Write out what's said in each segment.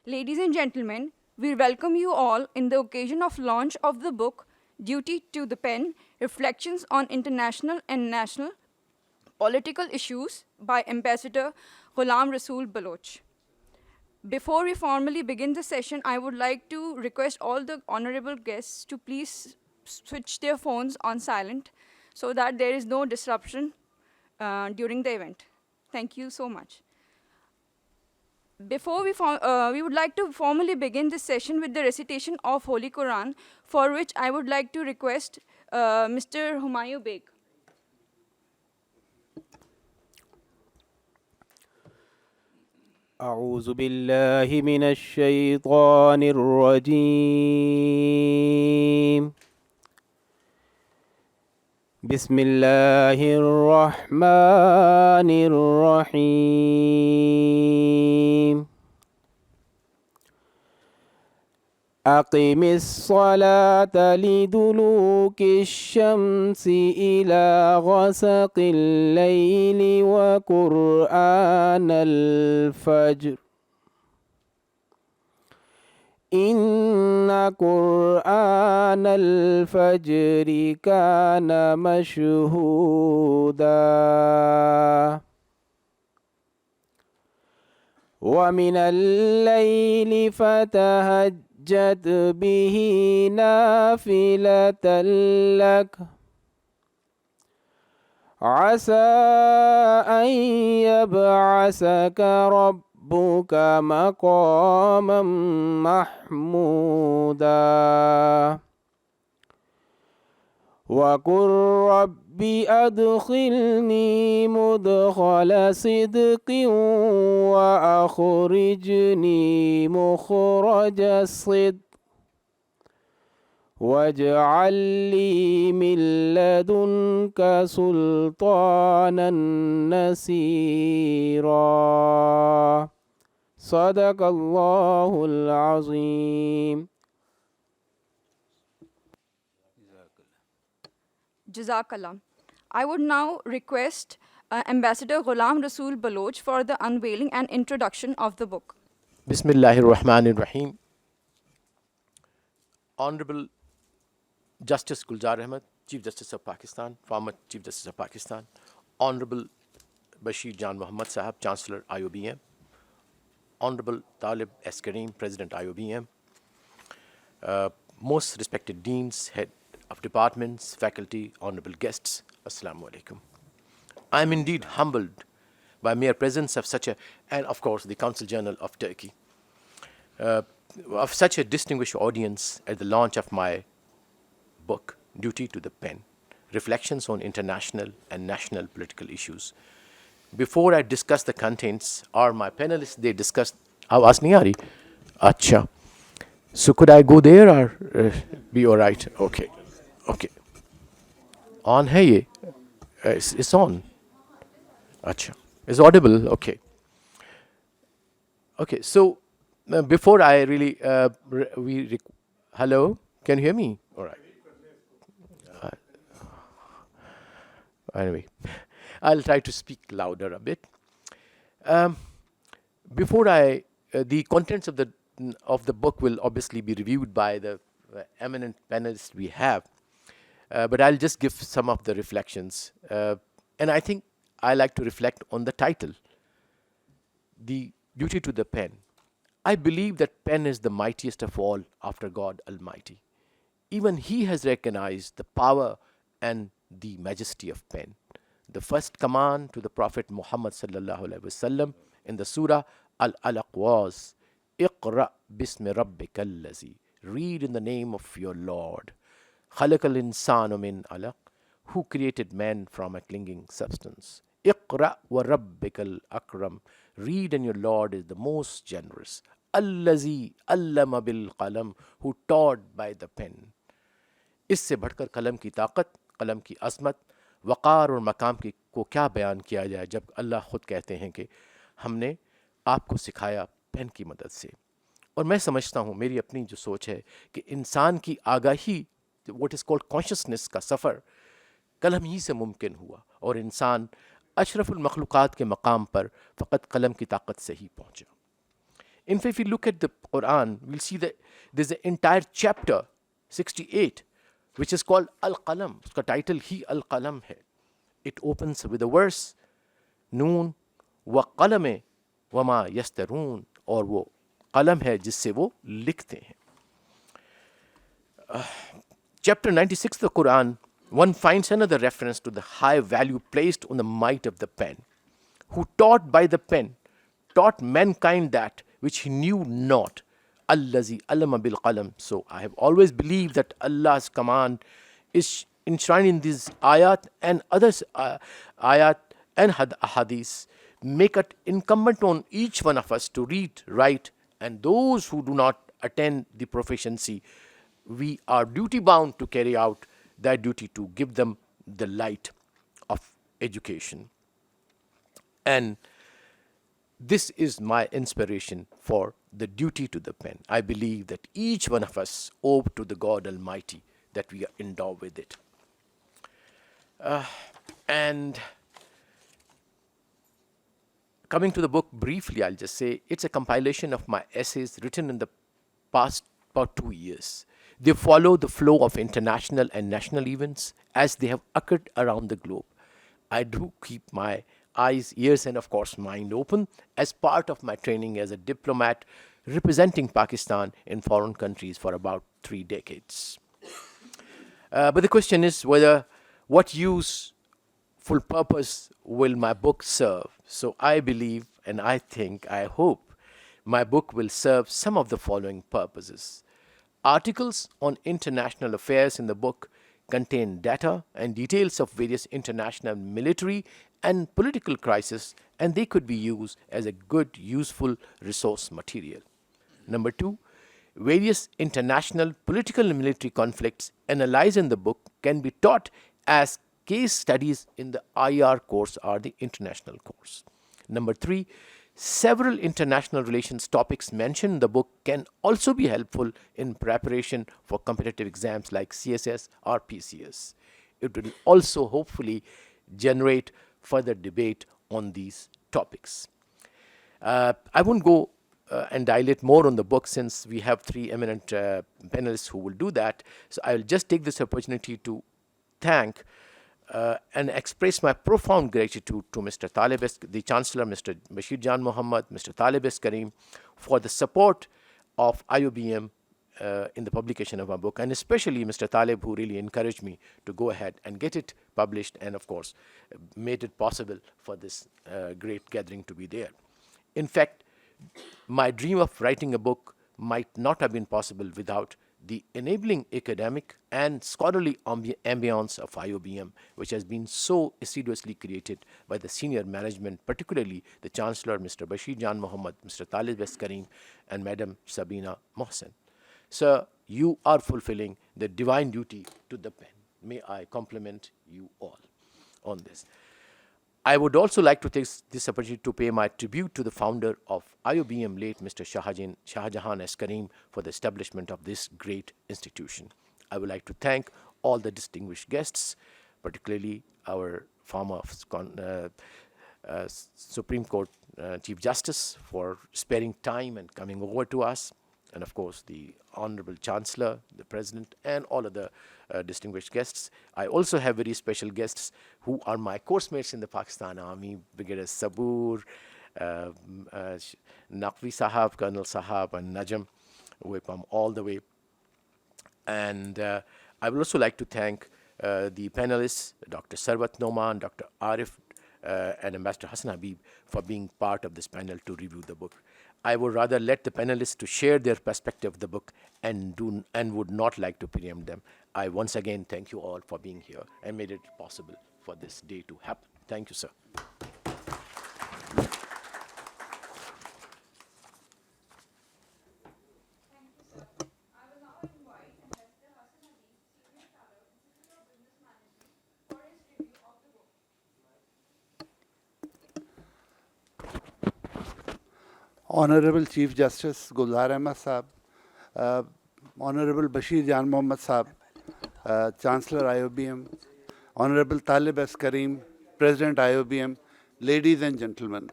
Ladies and gentlemen, we welcome you all in the occasion of launch of the book Duty to the Pen: Reflections on International and National Political Issues by Ambassador Ghulam Rasool Baloch. Before we formally begin the session, I would like to request all the honorable guests to please switch their phones on silent so that there is no disruption during the event. Thank you so much. Before we would like to formally begin this session with the recitation of Holy Quran, for which I would like to request Mr. Humayun Beg. أعوذ بالله من الشيطان الرجيم بسم الله الرحمن الرحيم أقم الصلاة لدلوك الشمس إلى غسق الليل وقرآن الفجر إن قرآن الفجر كان مشهودا ومن الليل فتهجد به نافلة لك عسى أن يبعثك ربك مقاما محمودا وقل رب أدخلني مدخل صدق وأخرجني مخرج صدق واجعل لي من لدنك سلطانا نصيرا صدق الله العظيم. Jazakallah. I would now request Ambassador Ghulam Rasool Baloch for the unveiling and introduction of the book. Bismillahir Rahmanir Rahim. Honorable Justice Gulzar Ahmed, Chief Justice of Pakistan, former Chief Justice of Pakistan, Honorable Bashir Jan Muhammad Sahab, Chancellor IoBM, Honorable Talib S. Kareem, President IoBM, most respected deans, head of departments, faculty, honorable guests, Assalamu alaikum. I am indeed humbled by mere presence of such a, and of course the Counsel Journal of Turkey, of such a distinguished audience at the launch of my book, Duty to the Pen: Reflections on International and National Political Issues. Before I discuss the contents, or my panelists, they discussed, आवाज़ नहीं आ रही? अच्छा. So could I go there or be all right? Okay. Okay. On है ये? It's on. अच्छा. It's audible? Okay. Okay. So before I really, hello? Can you hear me? All right. Anyway, I'll try to speak louder a bit. Before I, the contents of the book will obviously be reviewed by the eminent panelists we have, but I'll just give some of the reflections. And I think I like to reflect on the title, The Duty to the Pen. I believe that pen is the mightiest of all after God Almighty. Even He has recognized the power and the majesty of pen. The first command to the Prophet Muhammad sallallahu alaihi wasallam in the Surah Al-Alaq was, "Iqra bismi rabbika allazi." Read in the name of your Lord. Khalaqal insanu min alaq, who created man from a clinging substance. Iqra wa rabbikal akram. Read, and your Lord is the most generous. Allazi allama bil qalam, who taught by the pen. इससे बढ़कर कलम की ताकत, कलम की असमत, वक़ार और मकाम की को क्या बयान किया जाए जब अल्लाह ख़ुद कहते हैं कि हमने आपको सिखाया पेन की मदद से। और मैं समझता हूँ, मेरी अपनी जो सोच है कि इंसान की आगाही, व्हाट इज़ कॉल्ड कॉन्शियसनेस का सफ़र कलम ही से मुमकिन हुआ, और इंसान अशरफुल मखलूक़ात के मकाम पर फ़कत कलम की ताकत से ही पहुँचा। In fact, if you look at the Quran, we'll see that there's an entire chapter, 68, which is called Al-Qalam. Its title, Hi Al-Qalam hai. It opens with a verse, Noon wa qalame wa ma yastarun, और वो कलम है जिससे वो लिखते हैं. Chapter 96 of the Quran, one finds another reference to the high value placed on the might of the pen, who taught by the pen, taught mankind that which he knew not. Allazi allama bil qalam. So I have always believed that Allah's command is enshrined in these ayat and others ayat and hadith, make it incumbent on each one of us to read, write, and those who do not attend the proficiency, we are duty bound to carry out that duty to give them the light of education. And this is my inspiration for the duty to the pen. I believe that each one of us owe to the God Almighty that we are endowed with it. And coming to the book briefly, I'll just say it's a compilation of my essays written in the past about 2 years. They follow the flow of international and national events as they have occurred around the globe. I do keep my eyes, ears, and of course mind open as part of my training as a diplomat representing Pakistan in foreign countries for about 3 decades. But the question is what useful purpose will my book serve? So I believe, and I think, I hope my book will serve some of the following purposes. Articles on international affairs in the book contain data and details of various international military and political crises, and they could be used as a good, useful resource material. Number 2, various international political and military conflicts analyzed in the book can be taught as case studies in the IR course or the international course. Number 3, several international relations topics mentioned in the book can also be helpful in preparation for competitive exams like CSS or PCS. It will also hopefully generate further debate on these topics. I won't go and dilate more on the book since we have 3 eminent panelists who will do that. So I will just take this opportunity to thank and express my profound gratitude to Mr. Talib, the Chancellor, Mr. Bashir Jan Mohammed, Mr. Talib Karim, for the support of IoBM in the publication of my book, and especially Mr. Talib, who really encouraged me to go ahead and get it published and, of course, made it possible for this great gathering to be there. In fact, my dream of writing a book might not have been possible without the enabling academic and scholarly ambience of IoBM, which has been so assiduously created by the senior management, particularly the Chancellor, Mr. Bashir Jan Mohammed, Mr. Talib Karim, and Madam Sabina Mohsen. Sir, you are fulfilling the divine duty to the pen. May I compliment you all on this. I would also like to take this opportunity to pay my tribute to the founder of IoBM, late Mr. Shahjahan S. Karim, for the establishment of this great institution. I would like to thank all the distinguished guests, particularly our former Supreme Court Chief Justice, for sparing time and coming over to us, and of course the Honorable Chancellor, the President, and all of the distinguished guests. I also have very special guests who are my course mates in the Pakistan Army, Brigadier Sabur, Naqvi Sahab, Colonel Sahab, and Najam, who have come all the way. And I would also like to thank the panelists, Dr. Sarwat Noman, Dr. Arif, and Ambassador Hassan Habib, for being part of this panel to review the book. I would rather let the panelists to share their perspective of the book and would not like to preempt them. I once again thank you all for being here and made it possible for this day to happen. Thank you, sir. Honorable Chief Justice Gulzar Ahmed Sahab, Honorable Bashir Jan Mohammed Sahab, Chancellor IoBM, Honorable Talib S. Karim, President IoBM, ladies and gentlemen,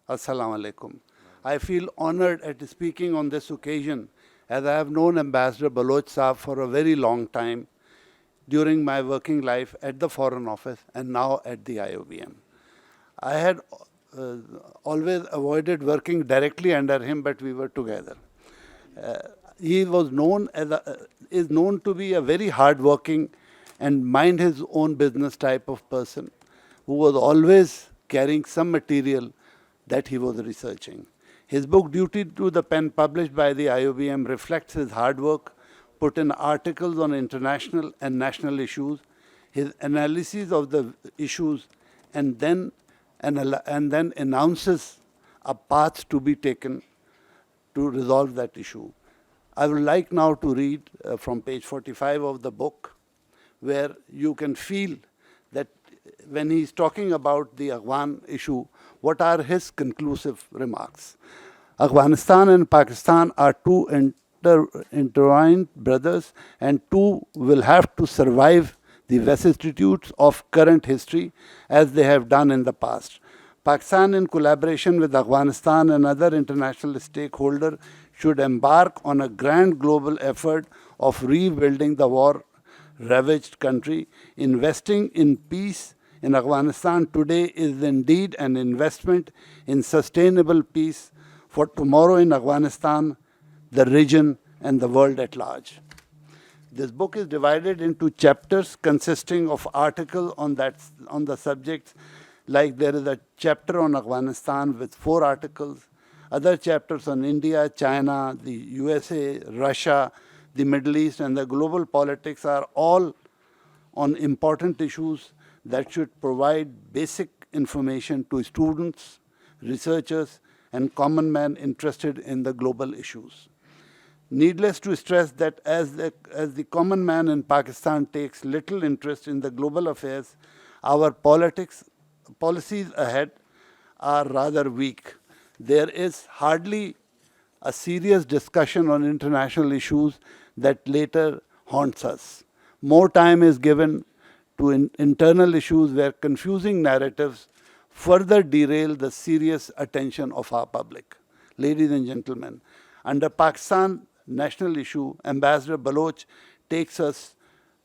Assalamu alaikum. I feel honored at speaking on this occasion, as I have known Ambassador Baluch Saab for a very long time during my working life at the Foreign Office and now at the IoBM. I had always avoided working directly under him, but we were together. He was known as is known to be a very hardworking and mind his own business type of person who was always carrying some material that he was researching. His book, Duty to the Pen, published by the IoBM, reflects his hard work, put in articles on international and national issues, his analysis of the issues, and then announces a path to be taken to resolve that issue. I would like now to read from page 45 of the book, where you can feel that when he's talking about the Afghan issue, what are his conclusive remarks. Afghanistan and Pakistan are two intertwined brothers, and two will have to survive the vicissitudes of current history as they have done in the past. Pakistan, in collaboration with Afghanistan and other international stakeholders, should embark on a grand global effort of rebuilding the war-ravaged country. Investing in peace in Afghanistan today is indeed an investment in sustainable peace for tomorrow in Afghanistan, the region, and the world at large. This book is divided into chapters consisting of articles on the subjects. Like there is a chapter on Afghanistan with 4 articles, other chapters on India, China, the USA, Russia, the Middle East, and the global politics are all on important issues that should provide basic information to students, researchers, and common man interested in the global issues. Needless to stress that as the common man in Pakistan takes little interest in the global affairs, our policies ahead are rather weak. There is hardly a serious discussion on international issues that later haunts us. More time is given to internal issues where confusing narratives further derail the serious attention of our public. Ladies and gentlemen, under Pakistan national issue, Ambassador Baluch takes us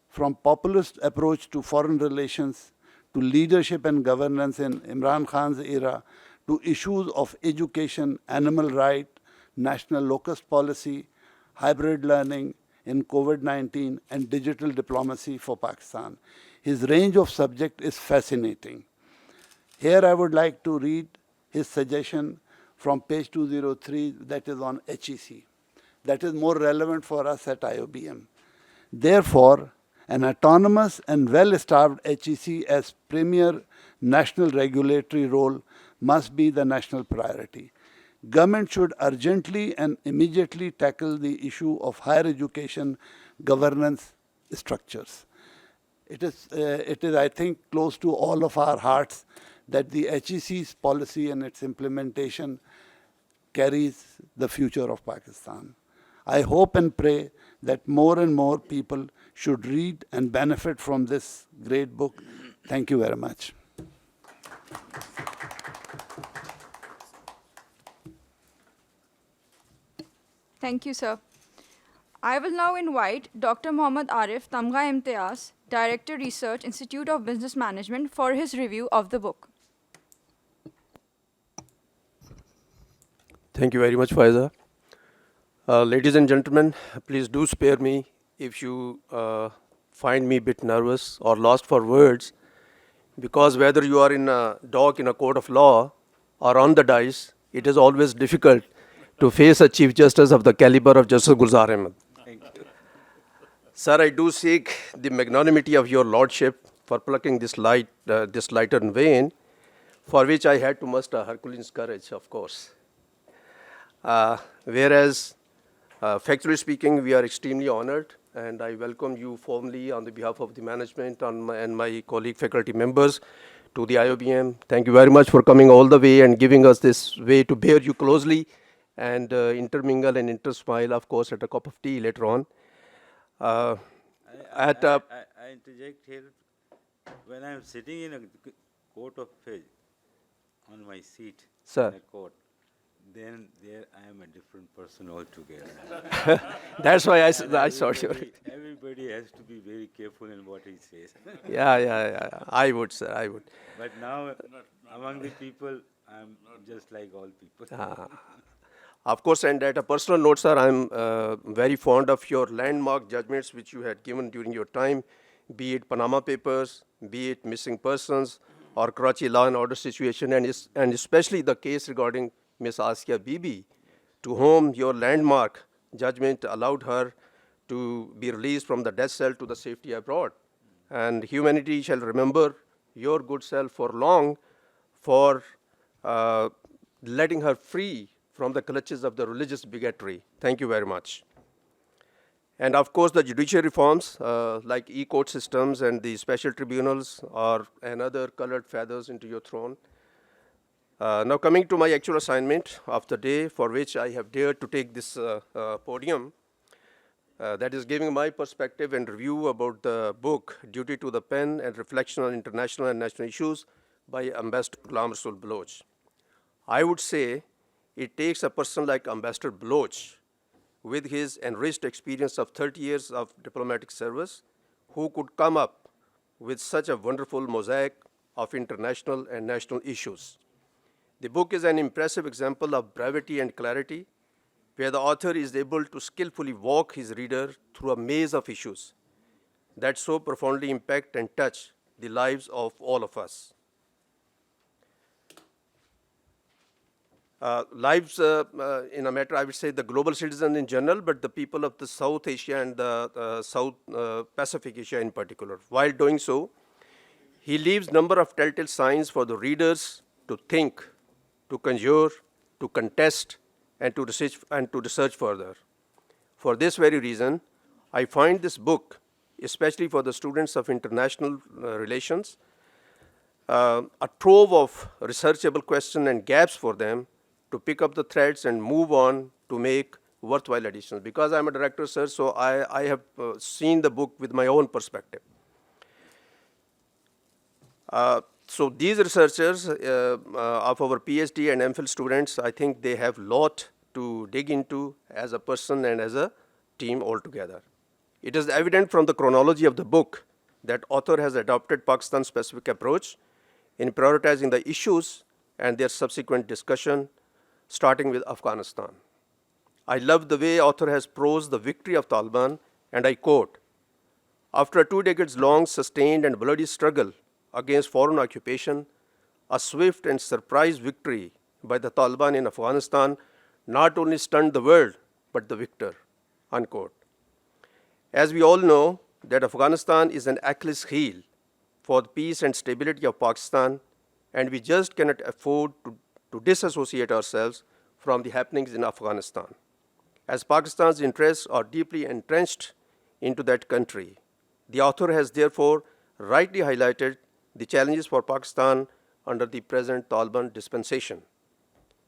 from populist approach to foreign relations, to leadership and governance in Imran Khan's era, to issues of education, animal rights, national locust policy, hybrid learning in COVID-19, and digital diplomacy for Pakistan. His range of subject is fascinating. Here I would like to read his suggestion from page 203, that is on HEC. That is more relevant for us at IoBM. Therefore, an autonomous and well-established HEC as premier national regulatory role must be the national priority. Government should urgently and immediately tackle the issue of higher education governance structures. It is, I think, close to all of our hearts that the HEC's policy and its implementation carries the future of Pakistan. I hope and pray that more and more people should read and benefit from this great book. Thank you very much. Thank you, sir. I will now invite Dr. Mohammad Arif Tamga Imtiaz, Director Research, Institute of Business Management, for his review of the book. Thank you very much, Faiza. Ladies and gentlemen, please do spare me if you find me a bit nervous or lost for words, because whether you are in a dock in a court of law or on the dais, it is always difficult to face a Chief Justice of the caliber of Justice Gulzar Ahmed. Sir, I do seek the magnanimity of your lordship for plucking this lighter vein, for which I had to muster Herculean courage, of course. Whereas, factually speaking, we are extremely honored, and I welcome you formally on the behalf of the management and my colleague faculty members to the IoBM. Thank you very much for coming all the way and giving us this way to bear you closely and intermingle and intersmile, of course, at a cup of tea later on. I interject here. When I am sitting in a court of on my seat Sir. in a court, then there I am a different person altogether. That's why And I saw you. everybody has to be very careful in what he says. Yeah. I would, sir, I would. But now, among the people, I'm just like all people. Of course, and at a personal note, sir, I'm very fond of your landmark judgments which you had given during your time, be it Panama Papers, be it missing persons, or Karachi law and order situation, and especially the case regarding Miss Askia Bibi, to whom your landmark judgment allowed her to be released from the death cell to the safety abroad. And humanity shall remember your good self for long for letting her free from the clutches of the religious bigotry. Thank you very much. And of course, the judicial reforms like e-court systems and the special tribunals are another colored feathers into your throne. Now coming to my actual assignment of the day, for which I have dared to take this podium, that is giving my perspective and review about the book, Duty to the Pen and Reflection on International and National Issues by Ambassador Ghulam Rasul Baloch. I would say it takes a person like Ambassador Baloch, with his enriched experience of 30 years of diplomatic service, who could come up with such a wonderful mosaic of international and national issues. The book is an impressive example of brevity and clarity, where the author is able to skillfully walk his reader through a maze of issues that so profoundly impact and touch the lives of all of us. Lives in a matter, I would say the global citizen in general, but the people of the South Asia and the South Pacific Asia in particular. While doing so, he leaves number of telltale signs for the readers to think, to conjure, to contest, and to research further. For this very reason, I find this book, especially for the students of international relations, a trove of researchable questions and gaps for them to pick up the threads and move on to make worthwhile additions. Because I'm a director, sir, so I have seen the book with my own perspective. So these researchers of our PhD and MPhil students, I think they have a lot to dig into as a person and as a team altogether. It is evident from the chronology of the book that author has adopted Pakistan-specific approach in prioritizing the issues and their subsequent discussion, starting with Afghanistan. I love the way author has prosed the victory of Taliban, and I quote, "After a 2 decades long sustained and bloody struggle against foreign occupation, a swift and surprise victory by the Taliban in Afghanistan not only stunned the world, but the victor," unquote. As we all know, that Afghanistan is an Achilles heel for the peace and stability of Pakistan, and we just cannot afford to disassociate ourselves from the happenings in Afghanistan, as Pakistan's interests are deeply entrenched into that country. The author has therefore rightly highlighted the challenges for Pakistan under the present Taliban dispensation.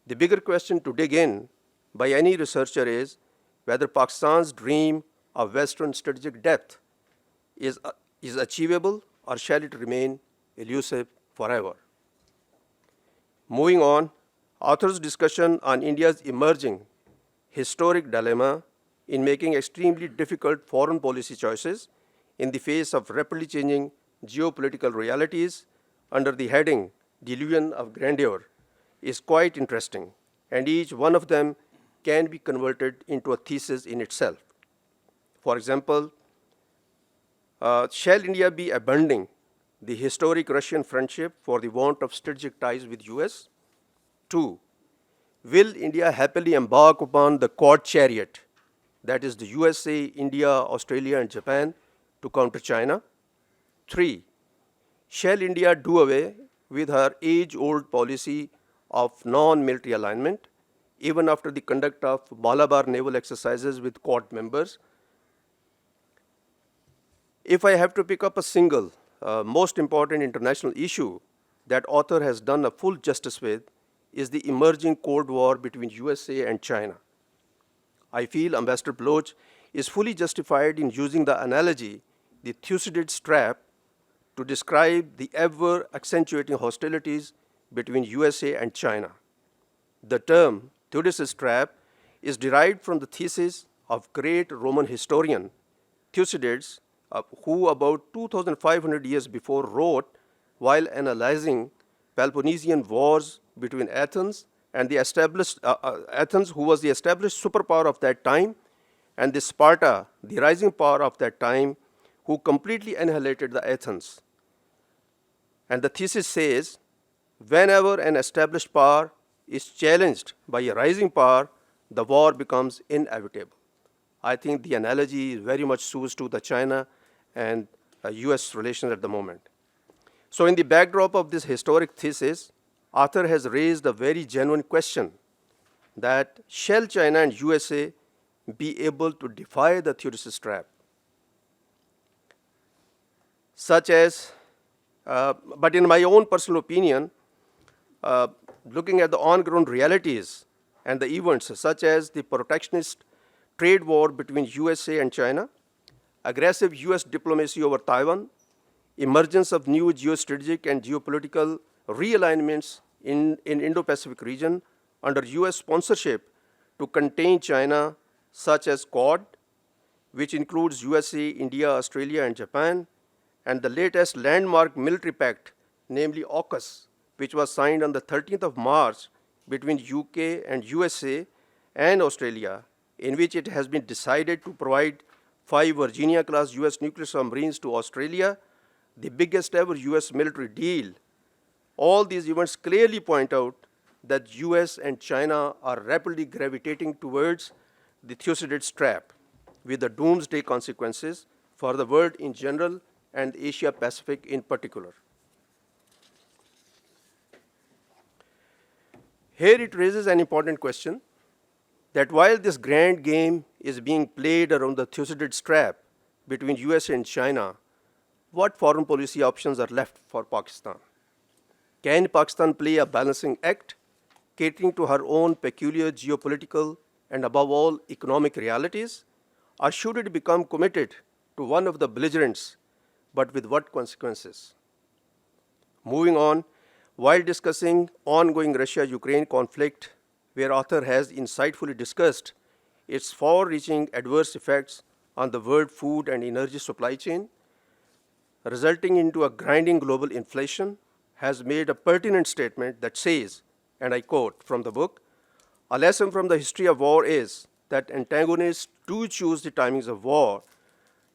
The bigger question to dig in by any researcher is whether Pakistan's dream of Western strategic depth is achievable, or shall it remain elusive forever. Moving on, author's discussion on India's emerging historic dilemma in making extremely difficult foreign policy choices in the face of rapidly changing geopolitical realities under the heading Delusion of Grandeur is quite interesting, and each one of them can be converted into a thesis in itself. For example, shall India be abandoning the historic Russian friendship for the want of strategic ties with US? 2. Will India happily embark upon the Quad Chariot, that is the USA, India, Australia, and Japan, to counter China? 3. Shall India do away with her age-old policy of non-military alignment, even after the conduct of Malabar naval exercises with Quad members? If I have to pick up a single, most important international issue that author has done a full justice with, is the emerging Cold War between USA and China. I feel Ambassador Baloch is fully justified in using the analogy, the Thucydides trap, to describe the ever accentuating hostilities between USA and China. The term Thucydides' trap is derived from the thesis of great Roman historian Thucydides, who about 2,500 years before wrote while analyzing Peloponnesian wars between Athens and the established Athens, who was the established superpower of that time, and the Sparta, the rising power of that time, who completely annihilated the Athens. And the thesis says, whenever an established power is challenged by a rising power, the war becomes inevitable. I think the analogy very much suits to the China and US relations at the moment. So in the backdrop of this historic thesis, author has raised a very genuine question that shall China and USA be able to defy the Thucydides trap? Such as, but in my own personal opinion, looking at the on-ground realities and the events such as the protectionist trade war between USA and China, aggressive US diplomacy over Taiwan, emergence of new geostrategic and geopolitical realignments in Indo-Pacific region under US sponsorship to contain China, such as Quad, which includes USA, India, Australia, and Japan, and the latest landmark military pact, namely AUKUS, which was signed on the 13th of March between UK and USA and Australia, in which it has been decided to provide 5 Virginia-class US nuclear submarines to Australia, the biggest ever US military deal. All these events clearly point out that US and China are rapidly gravitating towards the Thucydides trap, with the doomsday consequences for the world in general and Asia-Pacific in particular. Here it raises an important question that while this grand game is being played around the Thucydides trap between US and China, what foreign policy options are left for Pakistan? Can Pakistan play a balancing act, catering to her own peculiar geopolitical and above all economic realities, or should it become committed to one of the belligerents, but with what consequences? Moving on, while discussing ongoing Russia-Ukraine conflict, where author has insightfully discussed its far-reaching adverse effects on the world food and energy supply chain, resulting into a grinding global inflation, has made a pertinent statement that says, and I quote from the book, "A lesson from the history of war is that antagonists do choose the timings of war,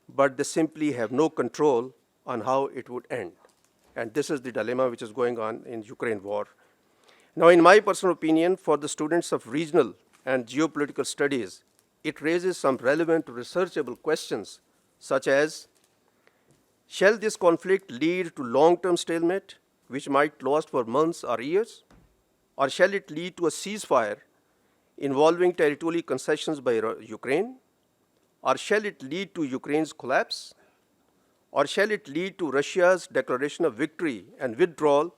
but they simply have no control on how it would end." And this is the dilemma which is going on in Ukraine war. Now, in my personal opinion, for the students of regional and geopolitical studies, it raises some relevant researchable questions, such as, shall this conflict lead to long-term stalemate, which might last for months or years? Or shall it lead to a ceasefire involving territorial concessions by Ukraine? Or shall it lead to Ukraine's collapse? Or shall it lead to Russia's declaration of victory and withdrawal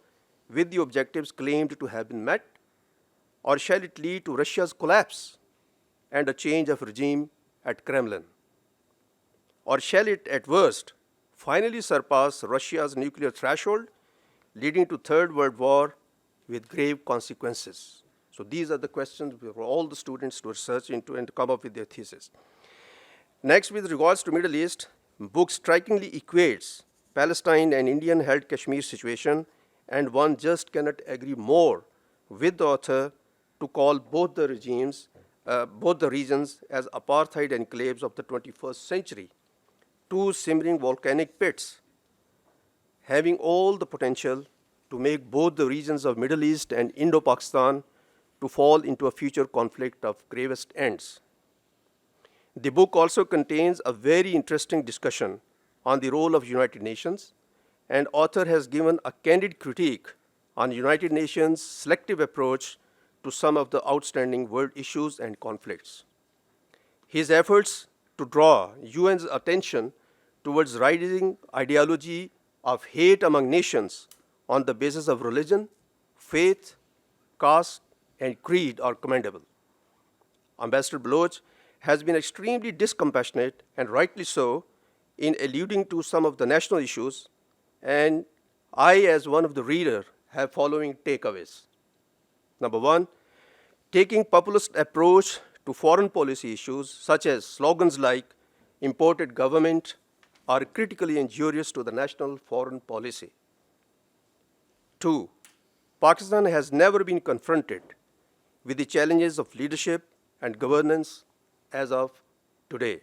with the objectives claimed to have been met? Or shall it lead to Russia's collapse and a change of regime at Kremlin? Or shall it, at worst, finally surpass Russia's nuclear threshold, leading to Third World War with grave consequences? So these are the questions for all the students to research into and to come up with their thesis. Next, with regards to Middle East, book strikingly equates Palestine and Indian-held Kashmir situation, and one just cannot agree more with the author to call both the regions as apartheid enclaves of the 21st century, two simmering volcanic pits, having all the potential to make both the regions of Middle East and Indo-Pakistan to fall into a future conflict of gravest ends. The book also contains a very interesting discussion on the role of United Nations, and author has given a candid critique on United Nations' selective approach to some of the outstanding world issues and conflicts. His efforts to draw UN's attention towards rising ideology of hate among nations on the basis of religion, faith, caste, and creed are commendable. Ambassador Baluch has been extremely discompassionate, and rightly so, in alluding to some of the national issues, and I, as one of the readers, have following takeaways. Number one, taking populist approach to foreign policy issues, such as slogans like imported government, are critically injurious to the national foreign policy. 2, Pakistan has never been confronted with the challenges of leadership and governance as of today.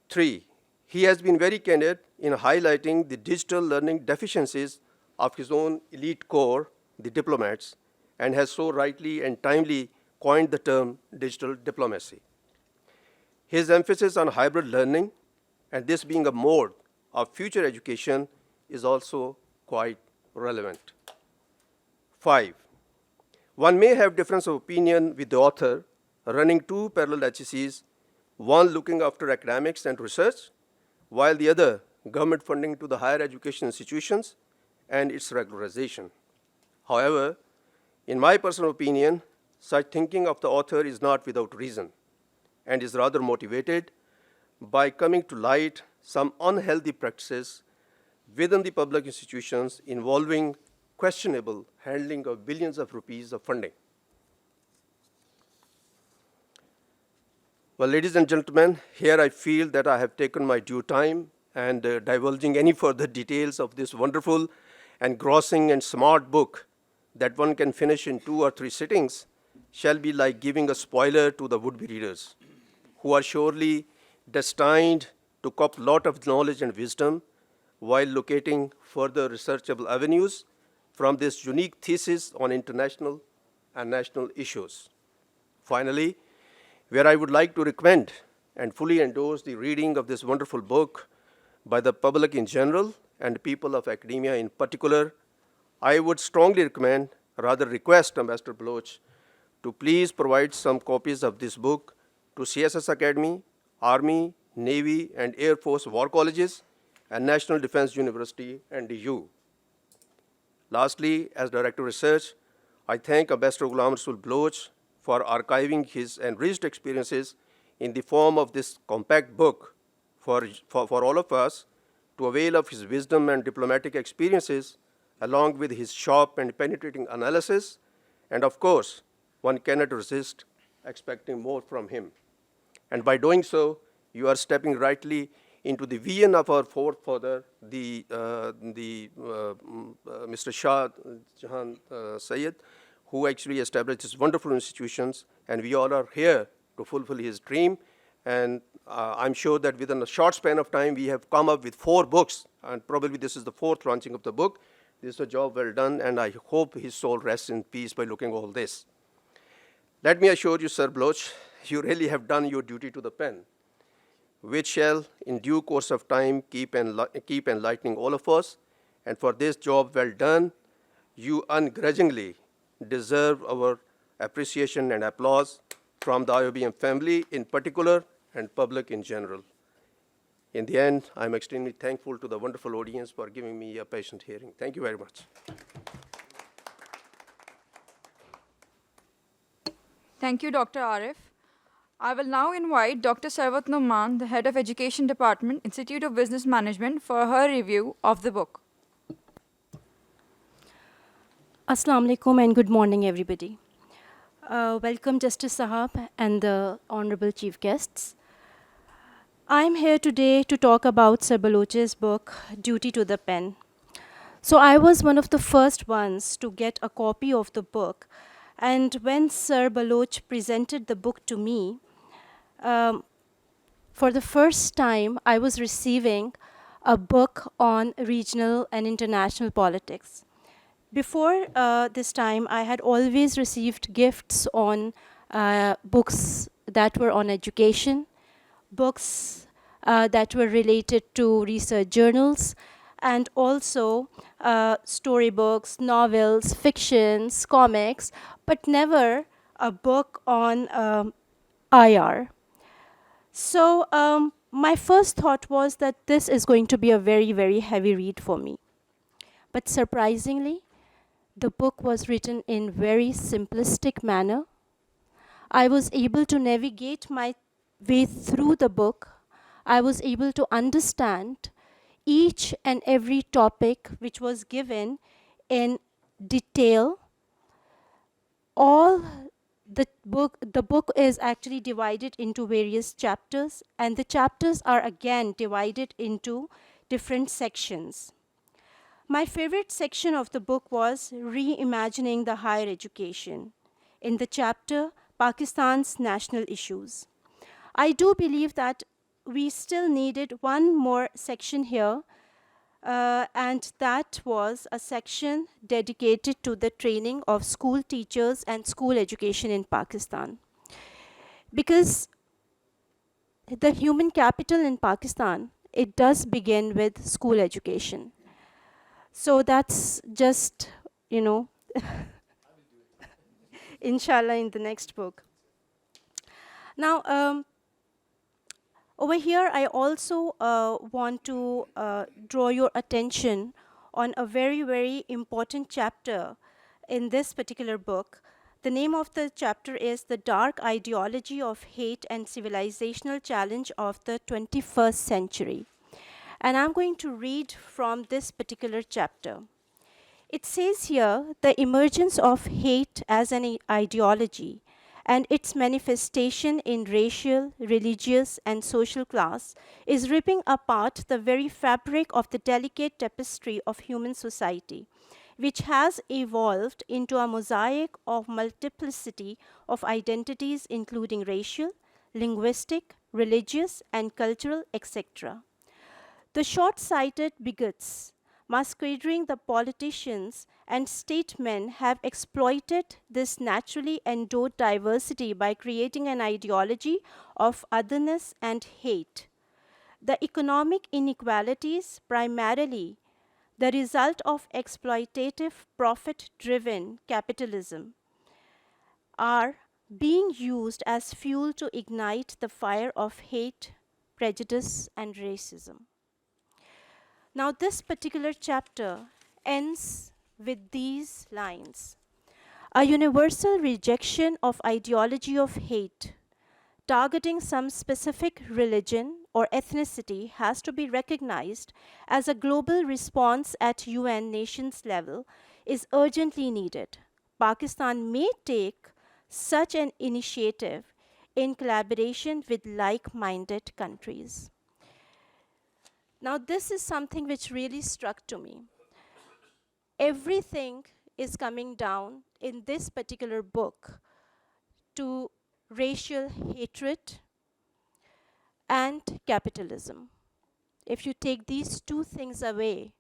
3, he has been very candid in highlighting the digital learning deficiencies of his own elite corps, the diplomats, and has so rightly and timely coined the term digital diplomacy. His emphasis on hybrid learning, and this being a mode of future education, is also quite relevant. 5, one may have difference of opinion with the author running 2 parallel HECs, one looking after academics and research, while the other government funding to the higher education institutions and its regularization. However, in my personal opinion, such thinking of the author is not without reason and is rather motivated by coming to light some unhealthy practices within the public institutions involving questionable handling of billions of rupees of funding. Well, ladies and gentlemen, here I feel that I have taken my due time, and divulging any further details of this wonderful, engrossing, and smart book that one can finish in 2 or 3 sittings shall be like giving a spoiler to the would-be readers, who are surely destined to cop a lot of knowledge and wisdom while locating further researchable avenues from this unique thesis on international and national issues. Finally, where I would like to recommend and fully endorse the reading of this wonderful book by the public in general and people of academia in particular, I would strongly recommend, rather request Ambassador Baluch to please provide some copies of this book to CSS Academy, Army, Navy, and Air Force War Colleges, and National Defense University, NDU. Lastly, as Director of Research, I thank Ambassador Ghulam Rasul Baluch for archiving his enriched experiences in the form of this compact book for all of us to avail of his wisdom and diplomatic experiences, along with his sharp and penetrating analysis. And of course, one cannot resist expecting more from him. And by doing so, you are stepping rightly into the vision of our forefather, Mr. Shah Jahan Sayyid, who actually established these wonderful institutions, and we all are here to fulfill his dream. And I'm sure that within a short span of time, we have come up with 4 books, and probably this is the 4th launching of the book. This is a job well done, and I hope his soul rests in peace by looking all this. Let me assure you, Sir Baluch, you really have done your duty to the pen, which shall, in due course of time, keep enlightening all of us. And for this job well done, you ungrudgingly deserve our appreciation and applause from the IoBM family in particular and public in general. In the end, I'm extremely thankful to the wonderful audience for giving me a patient hearing. Thank you very much. Thank you, Dr. Arif. I will now invite Dr. Sarwat Numan, the Head of Education Department, Institute of Business Management, for her review of the book. Assalamu alaikum and good morning, everybody. Welcome, Justice Sahab and the honorable chief guests. I'm here today to talk about Sir Baluch's book, Duty to the Pen. So I was one of the first ones to get a copy of the book. And when Sir Baluch presented the book to me, for the first time, I was receiving a book on regional and international politics. Before this time, I had always received gifts on books that were on education, books that were related to research journals, and also storybooks, novels, fictions, comics, but never a book on IR. So my first thought was that this is going to be a very, very heavy read for me. But surprisingly, the book was written in very simplistic manner. I was able to navigate my way through the book. I was able to understand each and every topic which was given in detail. all the book is actually divided into various chapters, and the chapters are again divided into different sections. My favorite section of the book was Reimagining the Higher Education, in the chapter Pakistan's National Issues. I do believe that we still needed one more section here, and that was a section dedicated to the training of school teachers and school education in Pakistan. Because the human capital in Pakistan, it does begin with school education. So that's just, inshallah, in the next book. Now, over here, I also want to draw your attention on a very, very important chapter in this particular book. The name of the chapter is The Dark Ideology of Hate and Civilizational Challenge of the 21st Century. And I'm going to read from this particular chapter. It says here, the emergence of hate as an ideology and its manifestation in racial, religious, and social class is ripping apart the very fabric of the delicate tapestry of human society, which has evolved into a mosaic of multiplicity of identities, including racial, linguistic, religious, and cultural, etc. The short-sighted bigots masquerading the politicians and statesmen have exploited this naturally endowed diversity by creating an ideology of otherness and hate. The economic inequalities, primarily the result of exploitative, profit-driven capitalism, are being used as fuel to ignite the fire of hate, prejudice, and racism. Now, this particular chapter ends with these lines. A universal rejection of ideology of hate, targeting some specific religion or ethnicity, has to be recognized as a global response at UN nations level is urgently needed. Pakistan may take such an initiative in collaboration with like-minded countries. Now, this is something which really struck to me. Everything is coming down in this particular book to racial hatred and capitalism. If you take these two things away,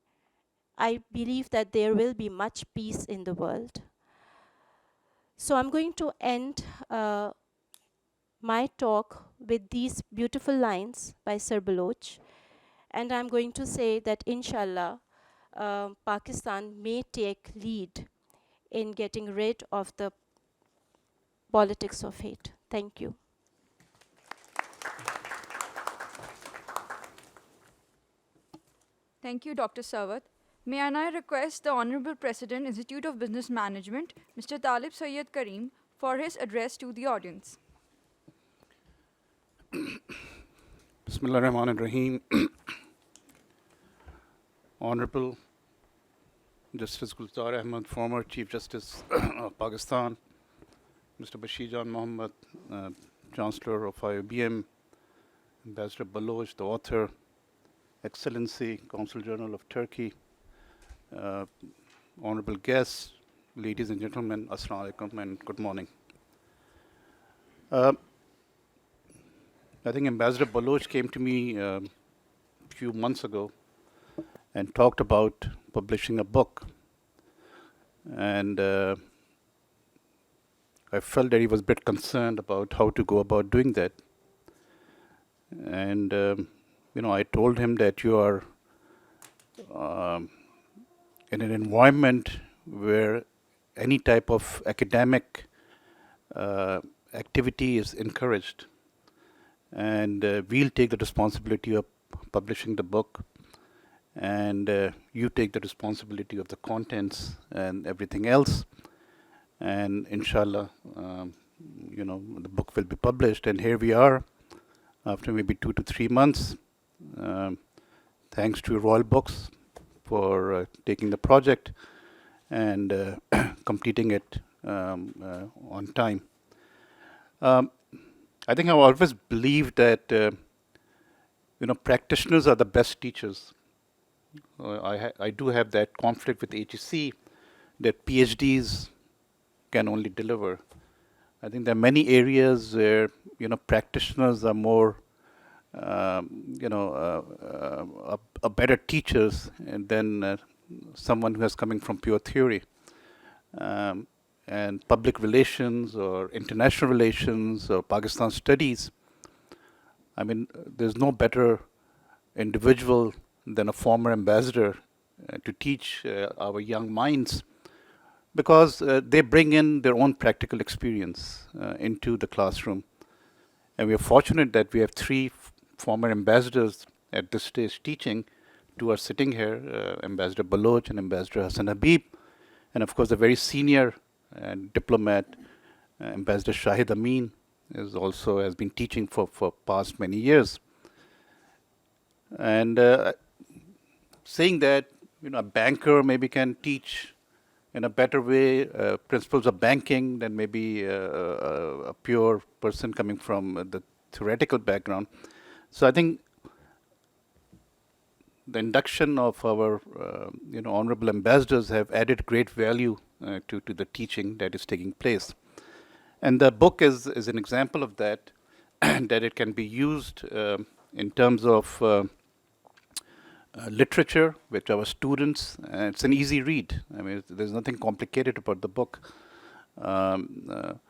I believe that there will be much peace in the world. So I'm going to end my talk with these beautiful lines by Sir Baluch. And I'm going to say that, inshallah, Pakistan may take lead in getting rid of the politics of hate. Thank you. Thank you, Dr. Sawat. May I now request the Honorable President, Institute of Business Management, Mr. Talib Sayyid Karim, for his address to the audience. Bismillah ar-Rahman ar-Rahim. Honorable Justice Gulzar Ahmed, former Chief Justice of Pakistan, Mr. Bashir Jan Mohammed, Chancellor of IoBM, Ambassador Baluch, the author, Excellency, Counsel General of Turkey, honorable guests, ladies and gentlemen, Assalamu alaikum and good morning. I think Ambassador Baluch came to me a few months ago and talked about publishing a book. And I felt that he was a bit concerned about how to go about doing that. And, I told him that you are in an environment where any type of academic activity is encouraged. And we'll take the responsibility of publishing the book. And you take the responsibility of the contents and everything else. And inshallah, the book will be published. And here we are, after maybe 2 to 3 months. Thanks to Royal Books for taking the project and completing it on time. I think I've always believed that practitioners are the best teachers. I do have that conflict with HEC that PhDs can only deliver. I think there are many areas where practitioners are more a better teachers than someone who is coming from pure theory. And public relations or international relations or Pakistan studies, I mean, there's no better individual than a former ambassador to teach our young minds, because they bring in their own practical experience into the classroom. And we are fortunate that we have three former ambassadors at this stage teaching. Two are sitting here, Ambassador Baluch and Ambassador Hassan Habib, and of course a very senior diplomat, Ambassador Shahid Amin, has been teaching for past many years. And saying that a banker maybe can teach in a better way principles of banking than maybe a pure person coming from the theoretical background. So I think the induction of our honorable ambassadors have added great value to the teaching that is taking place. And the book is an example of that, that it can be used in terms of literature with our students. It's an easy read. I mean, there's nothing complicated about the book. One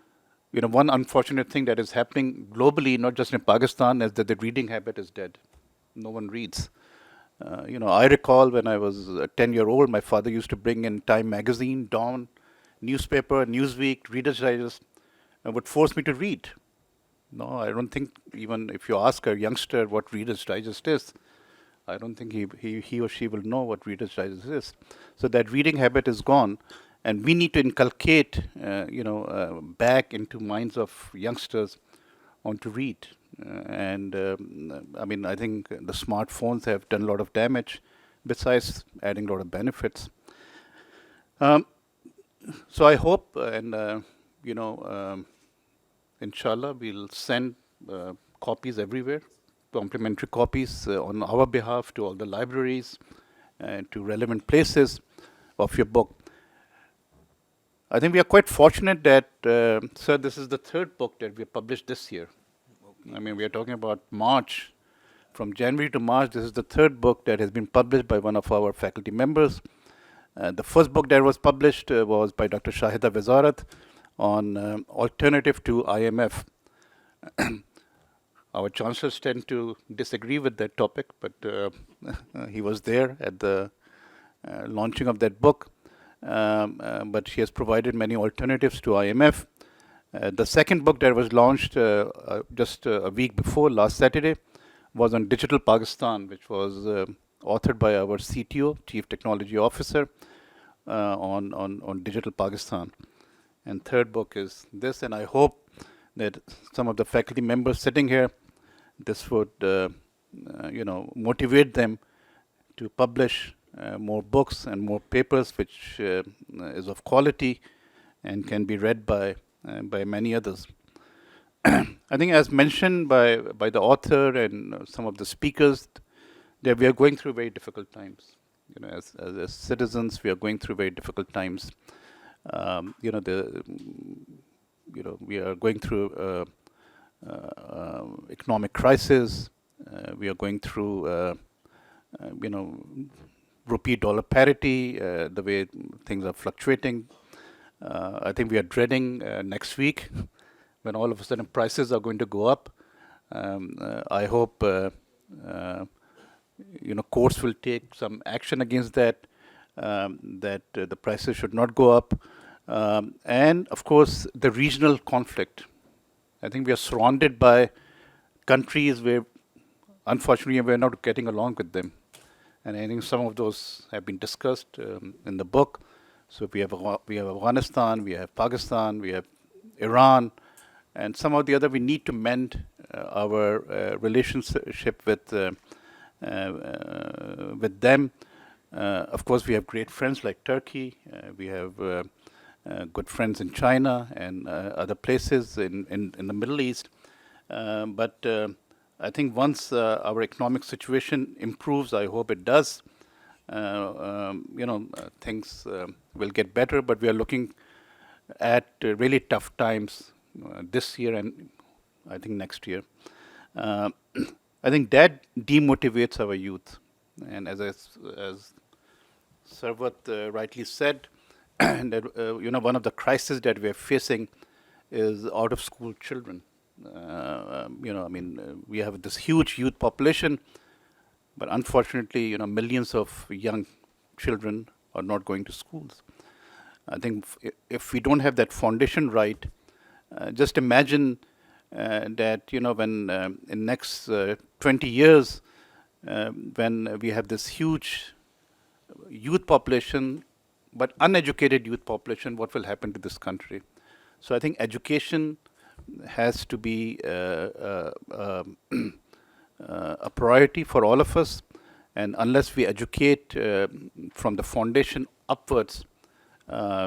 unfortunate thing that is happening globally, not just in Pakistan, is that the reading habit is dead. No one reads. I recall when I was 10-year-old, my father used to bring in Time magazine, Dawn, newspaper, Newsweek, Reader's Digest, and would force me to read. No, I don't think, even if you ask a youngster what Reader's Digest is, I don't think he or she will know what Reader's Digest is. So that reading habit is gone, and we need to inculcate, back into minds of youngsters on to read. I think the smartphones have done a lot of damage, besides adding a lot of benefits. So I hope, inshallah, we'll send copies everywhere, complimentary copies on our behalf to all the libraries and to relevant places of your book. I think we are quite fortunate that, sir, this is the third book that we have published this year. I mean, we are talking about March. From January to March, this is the third book that has been published by one of our faculty members. The first book that was published was by Dr. Shahida Wazarat on alternative to IMF. Our chancellors tend to disagree with that topic, but he was there at the launching of that book. But she has provided many alternatives to IMF. The second book that was launched just a week before, last Saturday, was on Digital Pakistan, which was authored by our CTO, Chief Technology Officer, on Digital Pakistan. And third book is this, and I hope that some of the faculty members sitting here, this would motivate them to publish more books and more papers, which is of quality and can be read by many others. I think, as mentioned by the author and some of the speakers, that we are going through very difficult times. As citizens, we are going through very difficult times. We are going through economic crisis. We are going through, rupee-dollar parity, the way things are fluctuating. I think we are dreading next week when all of a sudden prices are going to go up. I hope courts will take some action against that, that the prices should not go up. And of course, the regional conflict. I think we are surrounded by countries where, unfortunately, we are not getting along with them. And I think some of those have been discussed in the book. So we have Afghanistan, we have Pakistan, we have Iran, and some of the other. We need to mend our relationship with them. Of course, we have great friends like Turkey. We have good friends in China and other places in the Middle East. But I think once our economic situation improves, I hope it does, things will get better, but we are looking at really tough times this year and I think next year. I think that demotivates our youth. And as Sarwat rightly said, that one of the crises that we are facing is out of school children. We have this huge youth population, but unfortunately, millions of young children are not going to schools. I think if we don't have that foundation right, just imagine that when in next 20 years, when we have this huge youth population, but uneducated youth population, what will happen to this country? So I think education has to be a priority for all of us, and unless we educate from the foundation upwards,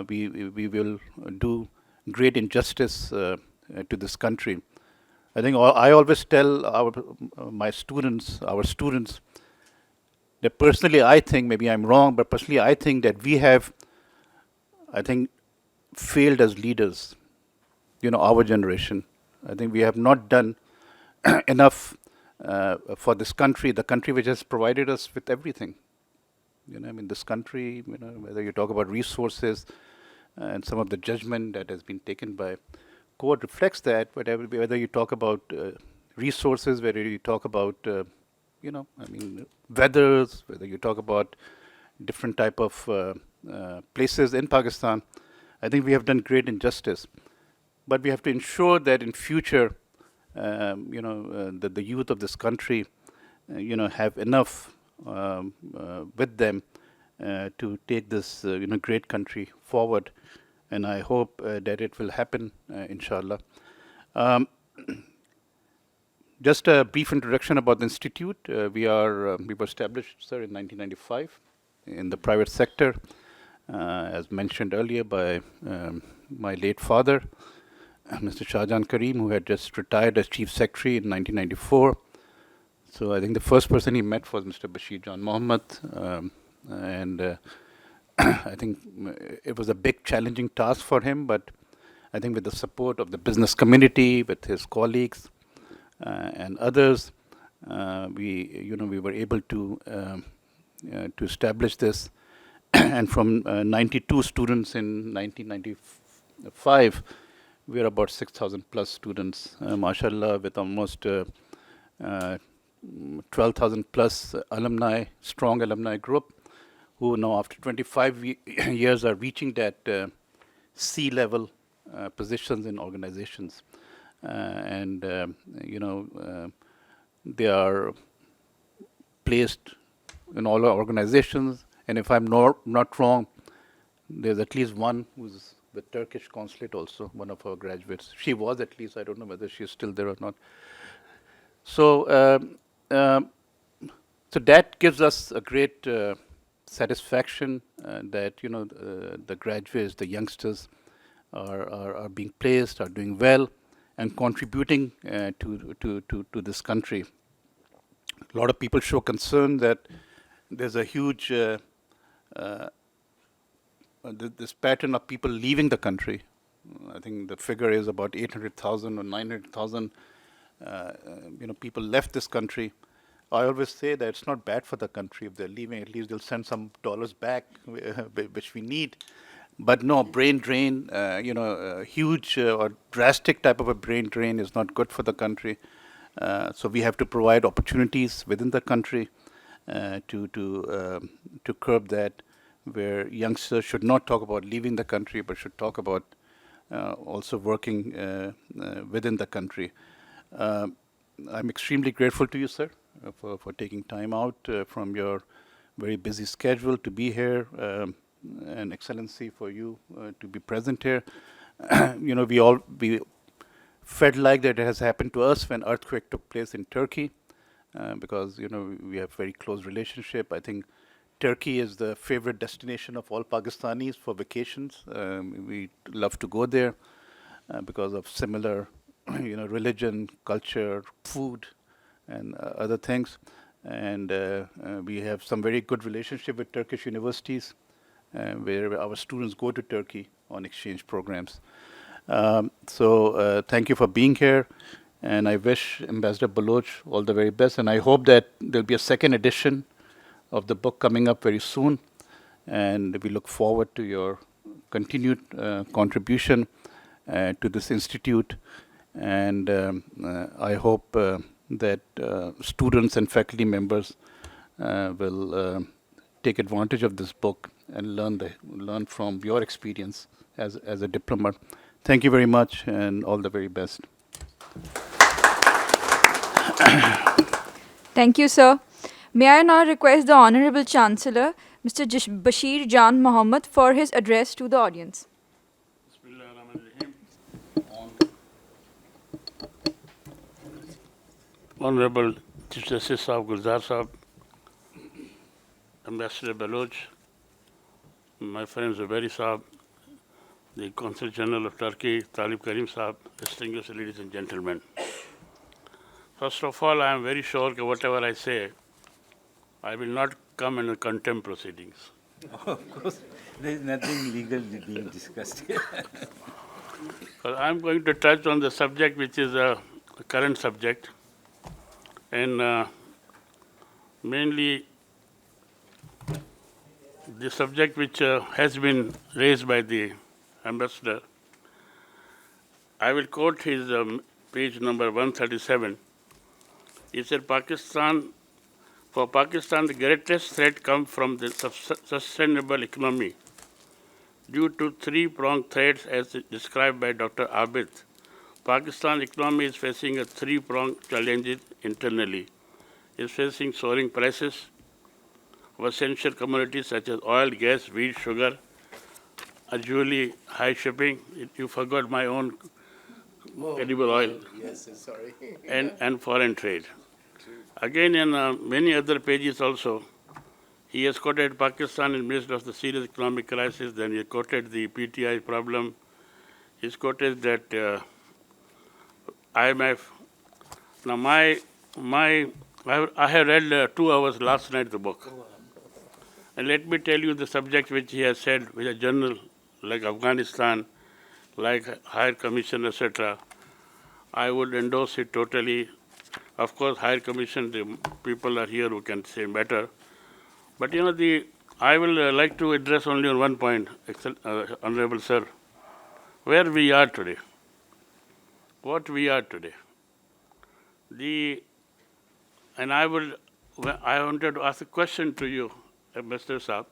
we will do great injustice to this country. I think I always tell our students, that personally I think, maybe I'm wrong, but personally I think that we have, failed as leaders, our generation. I think we have not done enough for this country, the country which has provided us with everything. This country, whether you talk about resources and some of the judgment that has been taken by court reflects that, but whether you talk about resources, whether you talk about, weathers, whether you talk about different type of places in Pakistan, I think we have done great injustice. But we have to ensure that in future, that the youth of this country, have enough with them to take this, great country forward. And I hope that it will happen, inshallah. Just a brief introduction about the institute. We were established, sir, in 1995 in the private sector, as mentioned earlier by my late father, Mr. Shahjahan Karim, who had just retired as Chief Secretary in 1994. So I think the first person he met was Mr. Bashir John Mohammed, and I think it was a big challenging task for him, but I think with the support of the business community, with his colleagues and others, we were able to establish this. And from 92 students in 1995, we are about 6,000 plus students, mashallah, with almost 12,000 plus alumni, strong alumni group, who now after 25 years are reaching that C-level positions in organizations. They are placed in all our organizations. And if I'm not wrong, there's at least one who's the Turkish consulate also, one of our graduates. She was at least, I don't know whether she's still there or not. So, so that gives us a great satisfaction that the graduates, the youngsters, are being placed, are doing well, and contributing to this country. A lot of people show concern that there's a huge this pattern of people leaving the country. I think the figure is about 800,000 or 900,000 people left this country. I always say that it's not bad for the country if they're leaving. At least they'll send some dollars back, which we need. But no, brain drain, a huge or drastic type of a brain drain is not good for the country. So we have to provide opportunities within the country to curb that, where youngsters should not talk about leaving the country, but should talk about also working within the country. I'm extremely grateful to you, sir, for taking time out from your very busy schedule to be here, and excellency for you to be present here. We felt like that it has happened to us when earthquake took place in Turkey, because we have very close relationship. I think Turkey is the favorite destination of all Pakistanis for vacations. We love to go there because of similar, religion, culture, food, and other things. And we have some very good relationship with Turkish universities, where our students go to Turkey on exchange programs. So thank you for being here, and I wish Ambassador Baluch all the very best. And I hope that there'll be a second edition of the book coming up very soon, and we look forward to your continued contribution to this institute. And I hope that students and faculty members will take advantage of this book and learn from your experience as a diplomat. Thank you very much, and all the very best. Thank you, sir. May I now request the Honorable Chancellor, Mr. Bashir Jan Mohammed, for his address to the audience. Honorable Chief Justice Sahab Gulzar Sahab, Ambassador Baluch, my friend Zubairi Sahab, the Consul General of Turkey, Talib Karim Sahab, distinguished ladies and gentlemen. First of all, I am very sure that whatever I say, I will not come in a contempt proceedings. Of course, there is nothing legal being discussed here. I am going to touch on the subject which is a current subject, and mainly the subject which has been raised by the ambassador. I will quote his page number 137. He said, for Pakistan, the greatest threat comes from the sustainable economy due to three-pronged threats as described by Dr. Ahmed. Pakistan economy is facing a three-pronged challenges internally. It is facing soaring prices of essential commodities such as oil, gas, wheat, sugar, unusually high shipping. You forgot my own edible oil. Yes, sorry. and foreign trade. Again, in many other pages also, he has quoted Pakistan in the midst of the serious economic crisis. Then he quoted the PTI problem. He's quoted that IMF. Now, I have read 2 hours last night the book. And let me tell you the subject which he has said, with a journal like Afghanistan, like Higher Commission, etc. I would endorse it totally. Of course, Higher Commission, the people are here who can say better. But I will like to address only on one point, Honorable Sir, where we are today, what we are today. And I wanted to ask a question to you, Mr. Saab.